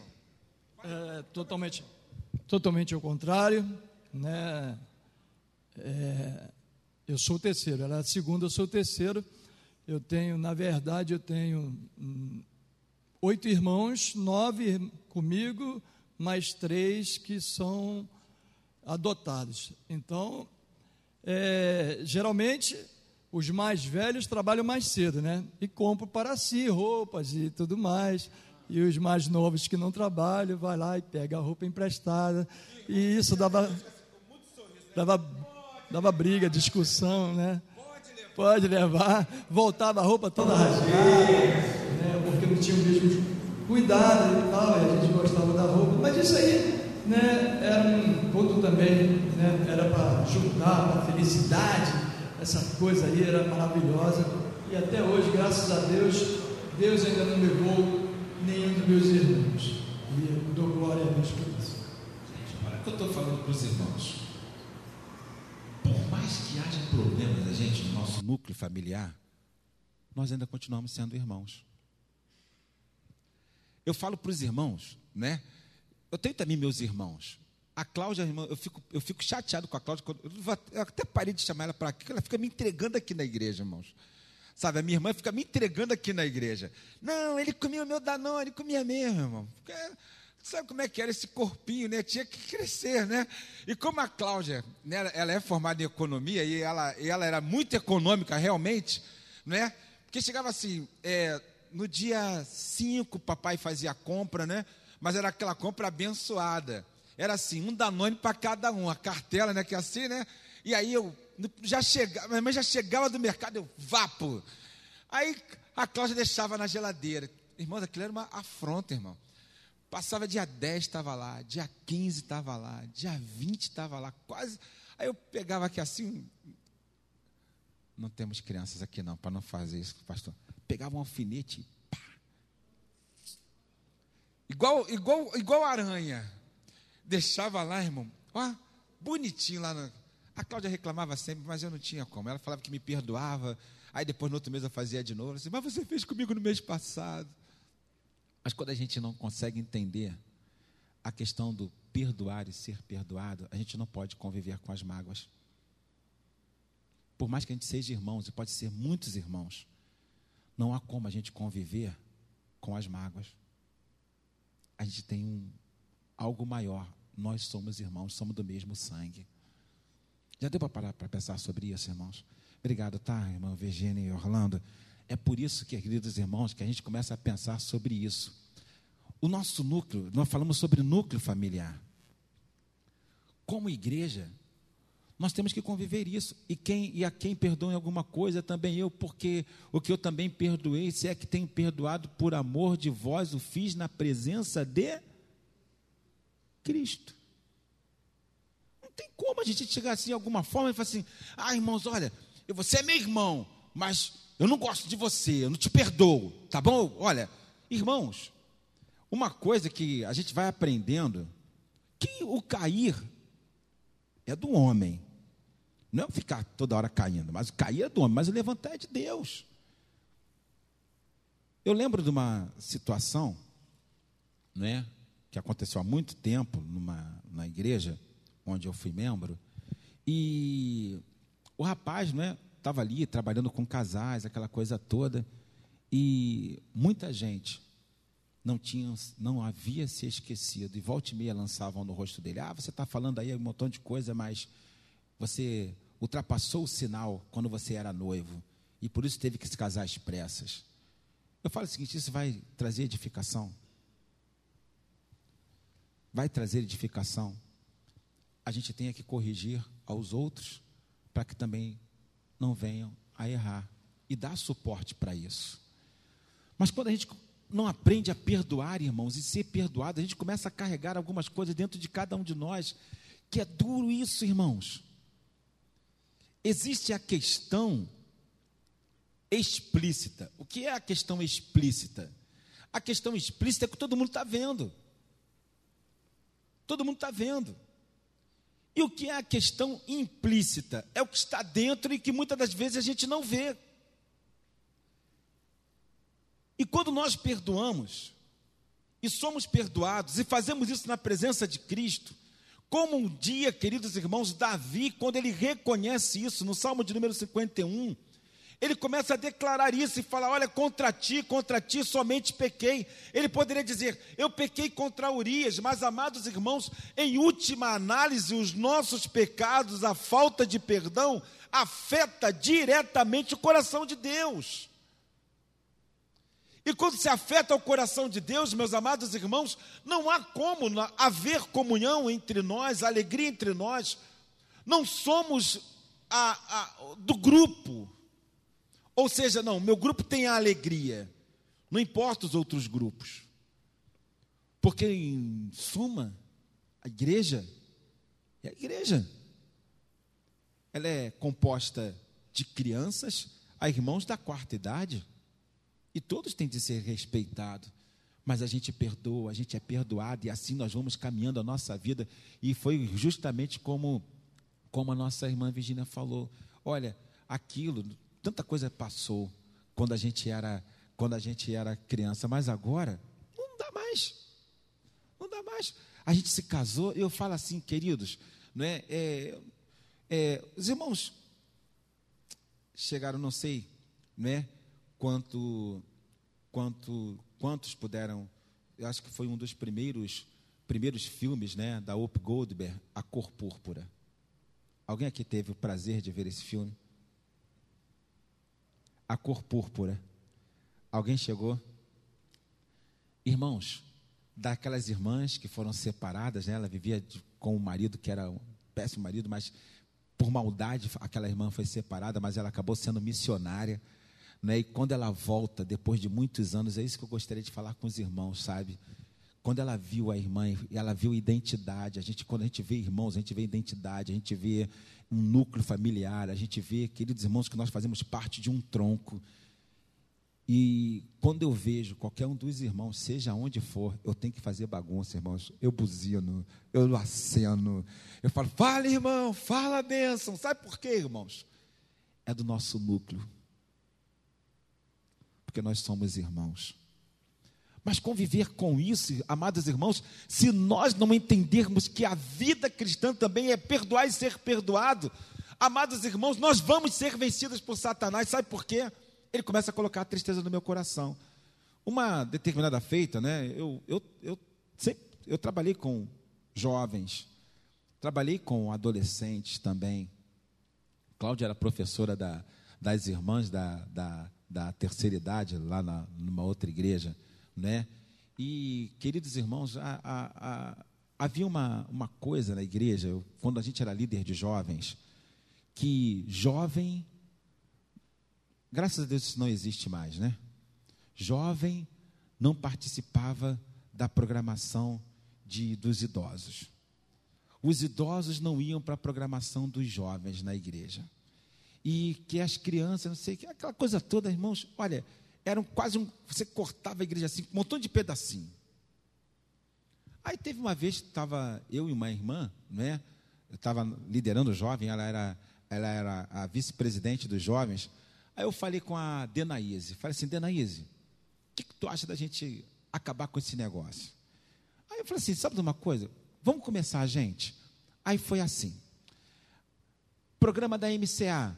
irmão? Totalmente ao contrário, né? Eu sou o terceiro, ela é a segunda, eu sou o terceiro. Na verdade, eu tenho 8 irmãos, 9 comigo, mais 3 que são adotados. Então, geralmente, os mais velhos trabalham mais cedo, né? E compram para si roupas e tudo mais. E os mais novos que não trabalham, vai lá e pega a roupa emprestada. E isso dava briga, discussão, né? Pode levar. Voltava a roupa toda rasgada, né? Porque não tinha o mesmo cuidado e tal, e a gente gostava da roupa. Mas isso aí, né, era um ponto também, né? Era para juntar, para felicidade. Essa coisa aí era maravilhosa. E até hoje, graças a Deus, Deus ainda não levou nenhum dos meus irmãos. E eu dou glória a Deus por isso. Gente, olha o que eu estou falando para os irmãos. Por mais que haja problemas da gente no nosso núcleo familiar, nós ainda continuamos sendo irmãos. Eu falo para os irmãos, né? Eu tenho também meus irmãos. A Cláudia, irmã, eu fico chateado com a Cláudia. Eu até parei de chamar ela para aqui, ela fica me entregando aqui na igreja, irmãos. Sabe, a minha irmã fica me entregando aqui na igreja. Não, ele comia o meu Danone, ele comia mesmo, irmão. Porque, sabe como é que era esse corpinho, né? Tinha que crescer, né? E como a Cláudia, né, ela é formada em economia e ela era muito econômica realmente, né? Porque chegava assim, no dia 5 papai fazia a compra, né? Mas era aquela compra abençoada. Era assim, um Danone para cada um, a cartela, né? Que é assim, né? E aí eu já chegava do mercado, eu vapo. Aí a Cláudia deixava na geladeira. Irmãos, aquilo era uma afronta, irmão. Passava dia 10, estava lá, dia 15 estava lá, dia 20 estava lá, quase. Aí eu pegava aqui assim, não temos crianças aqui não, para não fazer isso, pastor. Pegava um alfinete, pá. Igual aranha. Deixava lá, irmão, ó, bonitinho lá. A Cláudia reclamava sempre, mas eu não tinha como. Ela falava que me perdoava, aí depois no outro mês eu fazia de novo. Assim, mas você fez comigo no mês passado. Mas quando a gente não consegue entender a questão do perdoar e ser perdoado, a gente não pode conviver com as mágoas. Por mais que a gente seja irmãos, e pode ser muitos irmãos, não há como a gente conviver com as mágoas. A gente tem algo maior. Nós somos irmãos, somos do mesmo sangue. Já deu para parar para pensar sobre isso, irmãos? Obrigado, tá, irmã Virgínia e Orlando? É por isso que, queridos irmãos, que a gente começa a pensar sobre isso. O nosso núcleo, nós falamos sobre núcleo familiar. Como igreja, nós temos que conviver isso. E a quem perdoa em alguma coisa, também eu, porque o que eu também perdoei, se é que tenho perdoado por amor de vós, o fiz na presença de Cristo. Não tem como a gente chegar assim de alguma forma e falar assim, irmãos, olha, você é meu irmão, mas eu não gosto de você, eu não te perdoo, tá bom? Olha, irmãos, uma coisa que a gente vai aprendendo, que o cair é do homem, não é ficar toda hora caindo, mas o cair é do homem, mas o levantar é de Deus. Eu lembro de uma situação, né, que aconteceu há muito tempo na igreja, onde eu fui membro, e o rapaz, né, estava ali trabalhando com casais, aquela coisa toda, e muita gente não havia se esquecido, e volta e meia lançavam no rosto dele, você está falando aí um montão de coisa, mas você ultrapassou o sinal quando você era noivo, e por isso teve que se casar às pressas. Eu falo o seguinte, isso vai trazer edificação? Vai trazer edificação? A gente tem que corrigir aos outros, para que também não venham a errar, e dar suporte para isso. Mas quando a gente não aprende a perdoar, irmãos, e ser perdoado, a gente começa a carregar algumas coisas dentro de cada um de nós, que é duro isso, irmãos. Existe a questão explícita. O que é a questão explícita? A questão explícita é que todo mundo está vendo. Todo mundo está vendo. E o que é a questão implícita? É o que está dentro e que muitas das vezes a gente não vê. E quando nós perdoamos, e somos perdoados, e fazemos isso na presença de Cristo, como um dia, queridos irmãos, Davi, quando ele reconhece isso, no Salmo de número 51, ele começa a declarar isso e fala, olha, contra ti somente pequei. Ele poderia dizer, eu pequei contra Urias, mas, amados irmãos, em última análise, os nossos pecados, a falta de perdão, afeta diretamente o coração de Deus. E quando se afeta o coração de Deus, meus amados irmãos, não há como haver comunhão entre nós, alegria entre nós. Não somos do grupo. Ou seja, não, meu grupo tem a alegria. Não importa os outros grupos. Porque, em suma, a igreja é a igreja. Ela é composta de crianças a irmãos da quarta idade. E todos têm de ser respeitados, mas a gente perdoa, a gente é perdoado, e assim nós vamos caminhando a nossa vida, e foi justamente como a nossa irmã Virgínia falou, olha, aquilo, tanta coisa passou, quando a gente era criança, mas agora, não dá mais, a gente se casou, eu falo assim, queridos, não é, os irmãos chegaram, não sei, né, quantos puderam, eu acho que foi um dos primeiros filmes, né, da Whoopi Goldberg, A Cor Púrpura. Alguém aqui teve o prazer de ver esse filme? A Cor Púrpura. Alguém chegou? Irmãos, daquelas irmãs que foram separadas, né, ela vivia com um marido que era um péssimo marido, mas por maldade aquela irmã foi separada, mas ela acabou sendo missionária. Né? E quando ela volta, depois de muitos anos, é isso que eu gostaria de falar com os irmãos, sabe? quando ela viu a irmã, ela viu identidade. Quando a gente vê irmãos, a gente vê identidade, a gente vê um núcleo familiar, a gente vê, queridos irmãos, que nós fazemos parte de um tronco. E quando eu vejo qualquer um dos irmãos, seja onde for, eu tenho que fazer bagunça, irmãos. Eu buzino, eu aceno, eu falo, fala, irmão, fala a bênção. Sabe por quê, irmãos? É do nosso núcleo. Porque nós somos irmãos. Mas conviver com isso, amados irmãos, se nós não entendermos que a vida cristã também é perdoar e ser perdoado, amados irmãos, nós vamos ser vencidos por Satanás. Sabe por quê? Ele começa a colocar a tristeza no meu coração. Uma determinada feita, né, eu trabalhei com jovens, trabalhei com adolescentes também. Cláudia era professora das irmãs da terceira idade, lá numa outra igreja, né? E, queridos irmãos, havia uma coisa na igreja, quando a gente era líder de jovens, que jovem, graças a Deus isso não existe mais, né? Jovem não participava da programação dos idosos. Os idosos não iam para a programação dos jovens na igreja. E que as crianças, não sei, aquela coisa toda, irmãos, olha, eram quase você cortava a igreja assim, um montão de pedacinho. Aí teve uma vez que estava eu e uma irmã, né? Eu estava liderando o jovem, ela era a vice-presidente dos jovens. Aí eu falei com a Denaíse, falei assim, Denaíse, o que tu acha da gente acabar com esse negócio? Aí eu falei assim, sabe de uma coisa? Vamos começar, gente? Aí foi assim, programa da MCA.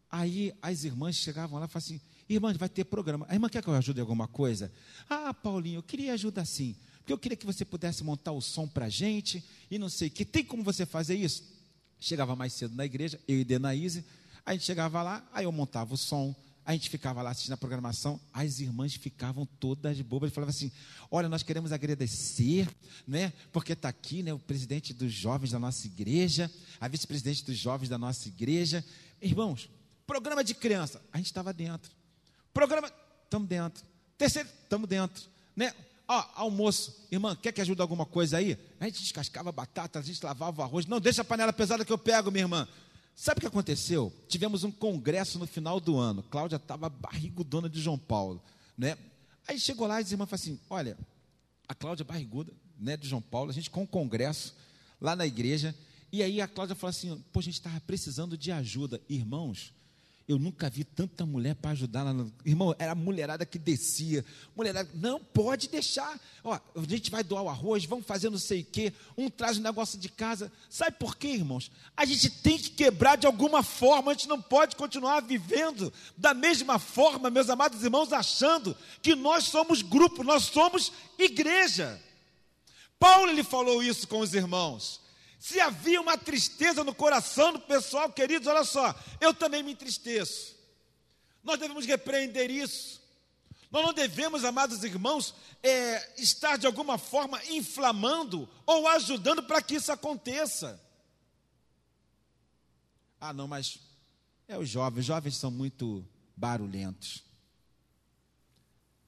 Aí as irmãs chegavam lá e falavam assim, irmã, vai ter programa. A irmã quer que eu ajude em alguma coisa? Ah, Paulinho, eu queria ajudar sim, porque eu queria que você pudesse montar o som para a gente, e não sei o que, tem como você fazer isso? Chegava mais cedo na igreja, eu e Denaíse, a gente chegava lá, aí eu montava o som, a gente ficava lá assistindo a programação, as irmãs ficavam todas bobas, falavam assim, olha, nós queremos agradecer, né, porque está aqui, né, o presidente dos jovens da nossa igreja, a vice-presidente dos jovens da nossa igreja. Irmãos, programa de criança, a gente estava dentro. Programa, estamos dentro. Terceiro, estamos dentro, né? Ó, almoço, irmã, quer que ajude alguma coisa aí? A gente descascava batata, a gente lavava o arroz. Não, deixa a panela pesada que eu pego, minha irmã. Sabe o que aconteceu? Tivemos um congresso no final do ano. Cláudia estava barrigudona de João Paulo, né? Aí chegou lá e as irmãs falaram assim, olha, a Cláudia barriguda, né, de João Paulo, a gente com um congresso lá na igreja, e aí a Cláudia falou assim, pô, a gente estava precisando de ajuda. Irmãos, eu nunca vi tanta mulher para ajudar lá. Irmão, era a mulherada que descia. Mulherada, não pode deixar. Ó, a gente vai doar o arroz, vamos fazer não sei o quê. Um traz um negócio de casa. Sabe por quê, irmãos? A gente tem que quebrar de alguma forma. A gente não pode continuar vivendo da mesma forma, meus amados irmãos, achando que nós somos grupo, nós somos igreja. Paulo, ele falou isso com os irmãos. Se havia uma tristeza no coração do pessoal, queridos, olha só, eu também me entristeço. Nós devemos repreender isso. Nós não devemos, amados irmãos, estar de alguma forma inflamando ou ajudando para que isso aconteça. Ah, não, mas os jovens são muito barulhentos.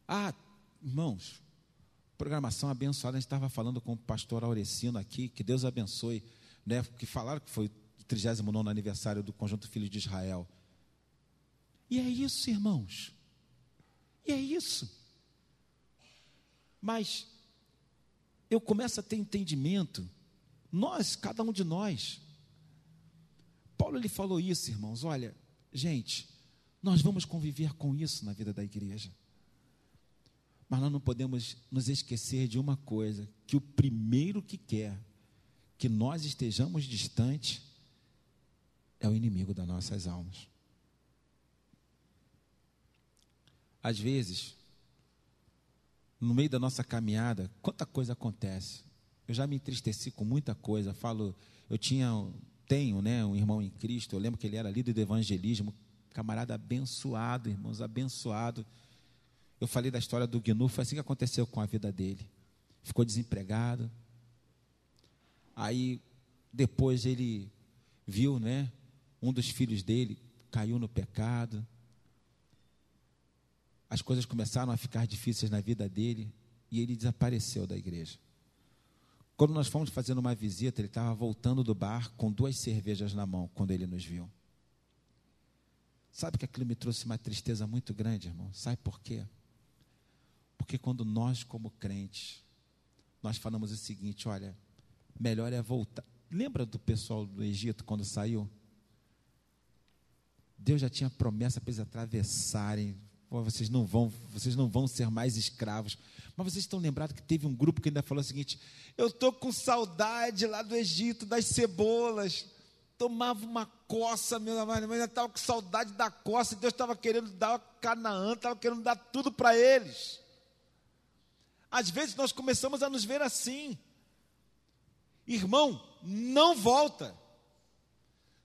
Ah, irmãos, programação abençoada, a gente estava falando com o pastor Aurecino aqui, que Deus abençoe, né, que falaram que foi o 39º aniversário do Conjunto Filhos de Israel. E é isso, irmãos, e é isso. Mas eu começo a ter entendimento, cada um de nós. Paulo, ele falou isso, irmãos, olha, gente, nós vamos conviver com isso na vida da igreja. Mas nós não podemos nos esquecer de uma coisa, que o primeiro que quer que nós estejamos distantes é o inimigo das nossas almas. Às vezes, no meio da nossa caminhada, quanta coisa acontece. Eu já me entristeci com muita coisa. Tenho, né, um irmão em Cristo, eu lembro que ele era líder do evangelismo, camarada abençoado, irmãos, abençoado. Eu falei da história do Gnu, foi assim que aconteceu com a vida dele. Ficou desempregado. Aí, depois ele viu, né, um dos filhos dele caiu no pecado. As coisas começaram a ficar difíceis na vida dele. e ele desapareceu da igreja. Quando nós fomos fazendo uma visita, ele estava voltando do bar com 2 cervejas na mão, quando ele nos viu. Sabe que aquilo me trouxe uma tristeza muito grande, irmão? Sabe por quê? Porque quando nós, como crentes, nós falamos o seguinte: olha, melhor é voltar. Lembra do pessoal do Egito quando saiu? Deus já tinha promessa para eles atravessarem. Pô, vocês não vão ser mais escravos. Mas vocês estão lembrados que teve um grupo que ainda falou o seguinte: eu estou com saudade lá do Egito, das cebolas. Tomava uma coça, meu amado, mas ainda estava com saudade da coça, e Deus estava querendo dar Canaã, estava querendo dar tudo para eles. Às vezes nós começamos a nos ver assim. Irmão, não volta.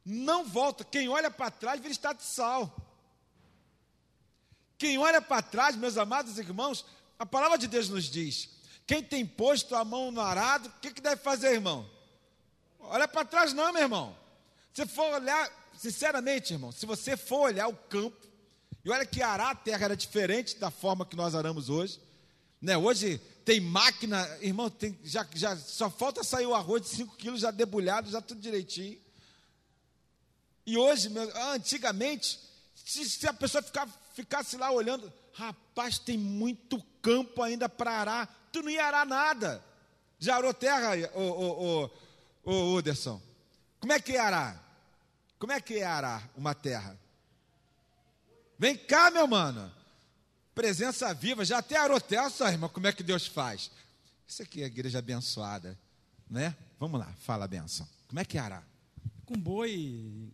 Não volta. Quem olha para trás vira estado de sal. Quem olha para trás, meus amados irmãos, a palavra de Deus nos diz: quem tem posto a mão no arado, o que deve fazer, irmão? Olha para trás não, meu irmão. Se for olhar, sinceramente, irmão, se você for olhar o campo, e olha que arar a terra era diferente da forma que nós aramos hoje, né? Hoje tem máquina, irmão, já só falta sair o arroz de 5 quilos já debulhado, já tudo direitinho. E hoje, antigamente, se a pessoa ficasse lá olhando, rapaz, tem muito campo ainda para arar, tu não ia arar nada. Já arou terra, ô Anderson? Como é que é arar? Como é que é arar uma terra? Vem cá, meu mano. Presença viva, já até arou terra, só irmão, como é que Deus faz? Isso aqui é a igreja abençoada, né? Vamos lá, fala a benção. Como é que é arar? Com boi,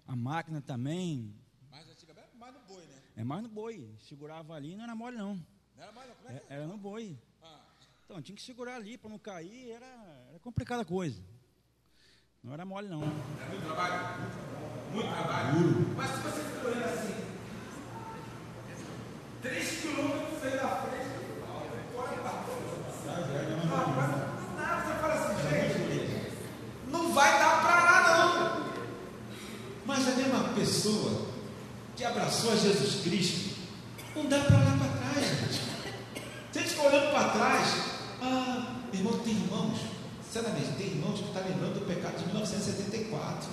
a máquina também. Mais antigamente, mais no boi, né? É mais no boi. Segurava ali, não era mole não. Não era mole não? Como é que é? Era no boi. Então, tinha que segurar ali para não cair, era complicada a coisa. Não era mole não. Era muito trabalho? Muito trabalho. Mas se você for olhando assim, 3 quilômetros aí na frente, não dá, você fala assim, gente, não vai dar para arar não. Mas a mesma pessoa que abraçou a Jesus Cristo, não dá para olhar para trás, gente. Se a gente for olhando para trás, irmão, tem irmãos, sinceramente, tem irmãos que estão lembrando do pecado de 1974.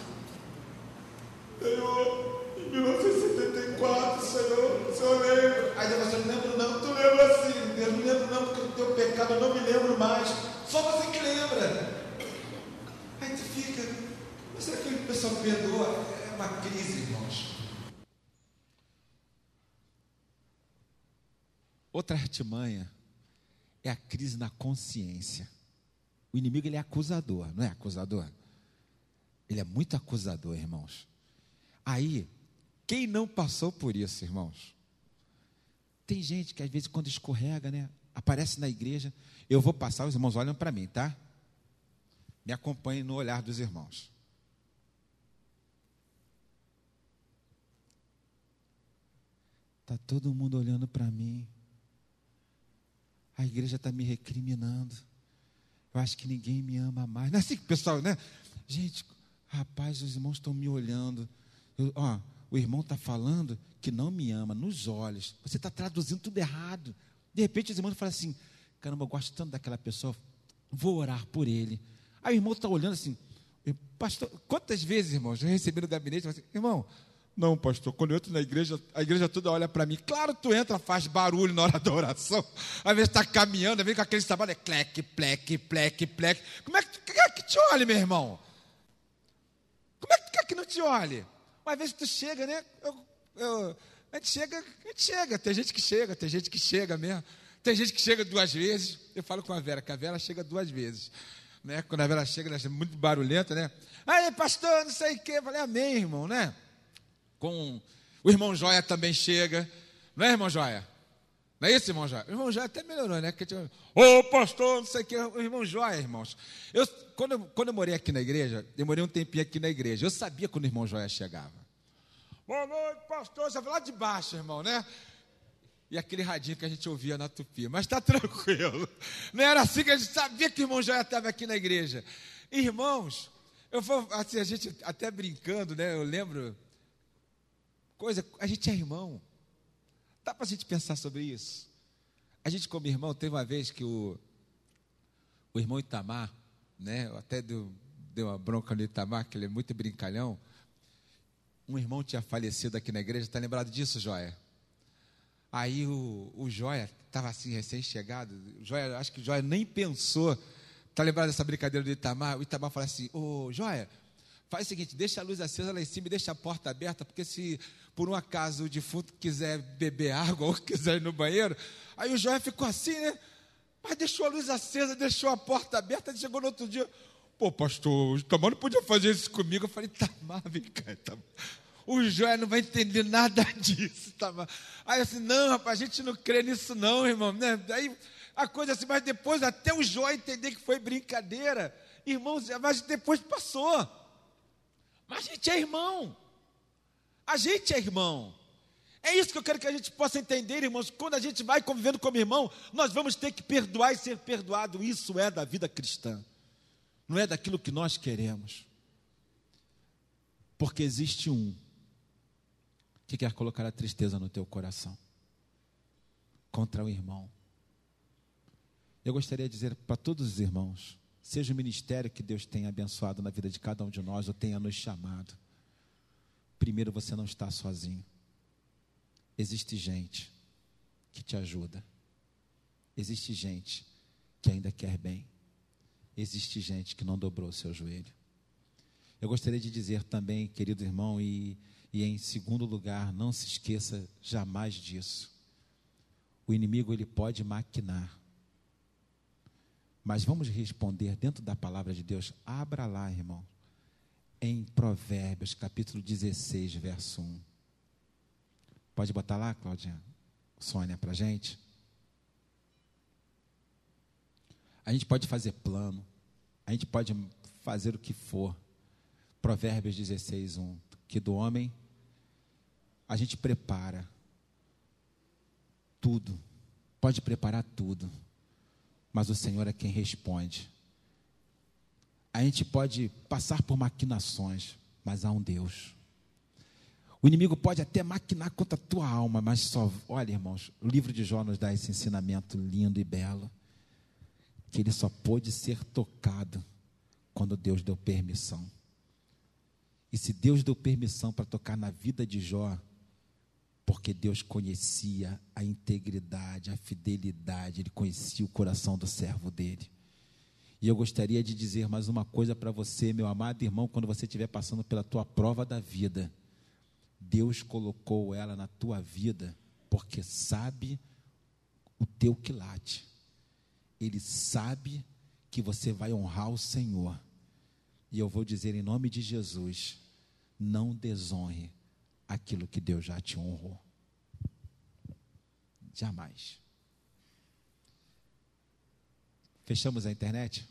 Senhor, em 1974, Senhor, o Senhor lembra. Aí Deus, eu não lembro não, tu lembra assim. Deus, não lembro não, porque o teu pecado eu não me lembro mais. Só você que lembra. Aí tu fica, mas será que o pessoal perdoa? É uma crise, irmãos. Outra artimanha é a crise na consciência. O inimigo, ele é acusador, não é acusador? Ele é muito acusador, irmãos. Aí, quem não passou por isso, irmãos? Tem gente que às vezes quando escorrega, né, aparece na igreja, eu vou passar, os irmãos olham para mim, tá? Me acompanhem no olhar dos irmãos. Está todo mundo olhando para mim. A igreja está me recriminando. Eu acho que ninguém me ama mais. Não é assim que o pessoal, né? Gente, rapaz, os irmãos estão me olhando. O irmão está falando que não me ama nos olhos. Você está traduzindo tudo errado. De repente os irmãos falam assim: caramba, eu gosto tanto daquela pessoa, vou orar por ele. Aí o irmão está olhando assim: pastor, quantas vezes, irmãos, eu recebi no gabinete e falei assim: irmão, não, pastor, quando eu entro na igreja, a igreja toda olha para mim. Claro, tu entra, faz barulho na hora da oração. Às vezes está caminhando, às vezes com aquele trabalho, é cleque, pleque, pleque, pleque. Como é que te olha, meu irmão? Como é que tu quer que não te olhe? Às vezes tu chega, né? A gente chega. Tem gente que chega mesmo. Tem gente que chega 2 vezes. Eu falo com a Vera, que a Vera chega 2 vezes. Né? Quando a Vera chega, ela é muito barulhenta, né? Aí, pastor, não sei o quê. Eu falei, amém, irmão, né? Com o irmão Joia também chega. Não é, irmão Joia? Não é isso, irmão Joia? O irmão Joia até melhorou, né? Ô, pastor, não sei o quê. O irmão Joia, irmãos. Quando eu morei aqui na igreja, eu morei um tempinho aqui na igreja. Eu sabia quando o irmão Joia chegava. Boa noite, pastor. Você vai lá de baixo, irmão, né? E aquele radinho que a gente ouvia na Tupi. Mas está tranquilo. Não era assim que a gente sabia que o irmão Joia estava aqui na igreja. Irmãos, assim, a gente até brincando, né? Eu lembro... a gente é irmão. Dá para a gente pensar sobre isso? A gente, como irmão, teve uma vez que o irmão Itamar, né? Eu até deu uma bronca no Itamar, que ele é muito brincalhão. Um irmão tinha falecido aqui na igreja, está lembrado disso, Joia? Aí o Joia estava assim, recém-chegado. Acho que o Joia nem pensou. Está lembrado dessa brincadeira do Itamar? O Itamar fala assim: ô Joia, faz o seguinte, deixa a luz acesa lá em cima e deixa a porta aberta, porque se por um acaso o defunto quiser beber água ou quiser ir no banheiro, aí o Joia ficou assim, né? Mas deixou a luz acesa, deixou a porta aberta, chegou no outro dia, pô, pastor, o Itamar não podia fazer isso comigo. Eu falei: Itamar, vem cá, Itamar. O Joia não vai entender nada disso, Itamar. Aí assim, não, rapaz, a gente não crê nisso não, irmão, né? Aí a coisa assim, mas depois até o Joia entender que foi brincadeira, irmãos, mas depois passou. Mas a gente é irmão. A gente é irmão. É isso que eu quero que a gente possa entender, irmãos. Quando a gente vai convivendo como irmão, nós vamos ter que perdoar e ser perdoado. Isso é da vida cristã. Não é daquilo que nós queremos. Porque existe um que quer colocar a tristeza no teu coração contra o irmão. Eu gostaria de dizer para todos os irmãos, seja o ministério que Deus tenha abençoado na vida de cada um de nós, ou tenha nos chamado, primeiro, você não está sozinho. Existe gente que te ajuda. Existe gente que ainda quer bem. Existe gente que não dobrou o seu joelho. Eu gostaria de dizer também, querido irmão, e em segundo lugar, não se esqueça jamais disso. O inimigo, ele pode maquinar, mas vamos responder dentro da palavra de Deus. Abra lá, irmão, em Provérbios, capítulo 16, verso 1. Pode botar lá, Claudinha, Sônia, para a gente? A gente pode fazer plano, a gente pode fazer o que for. Provérbios 16, 1. Que do homem a gente prepara tudo, pode preparar tudo, mas o Senhor é quem responde. A gente pode passar por maquinações, mas há um Deus. O inimigo pode até maquinar contra a tua alma, mas só, olha, irmãos, o livro de Jó nos dá esse ensinamento lindo e belo, que ele só pôde ser tocado quando Deus deu permissão. E se Deus deu permissão para tocar na vida de Jó, porque Deus conhecia a integridade, a fidelidade, Ele conhecia o coração do servo dele. E eu gostaria de dizer mais uma coisa para você, meu amado irmão, quando você estiver passando pela tua prova da vida, Deus colocou ela na tua vida, porque sabe o teu quilate. Ele sabe que você vai honrar o Senhor. E eu vou dizer em nome de Jesus, não desonre aquilo que Deus já te honrou. Jamais. Fechamos a internet?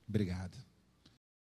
Obrigado.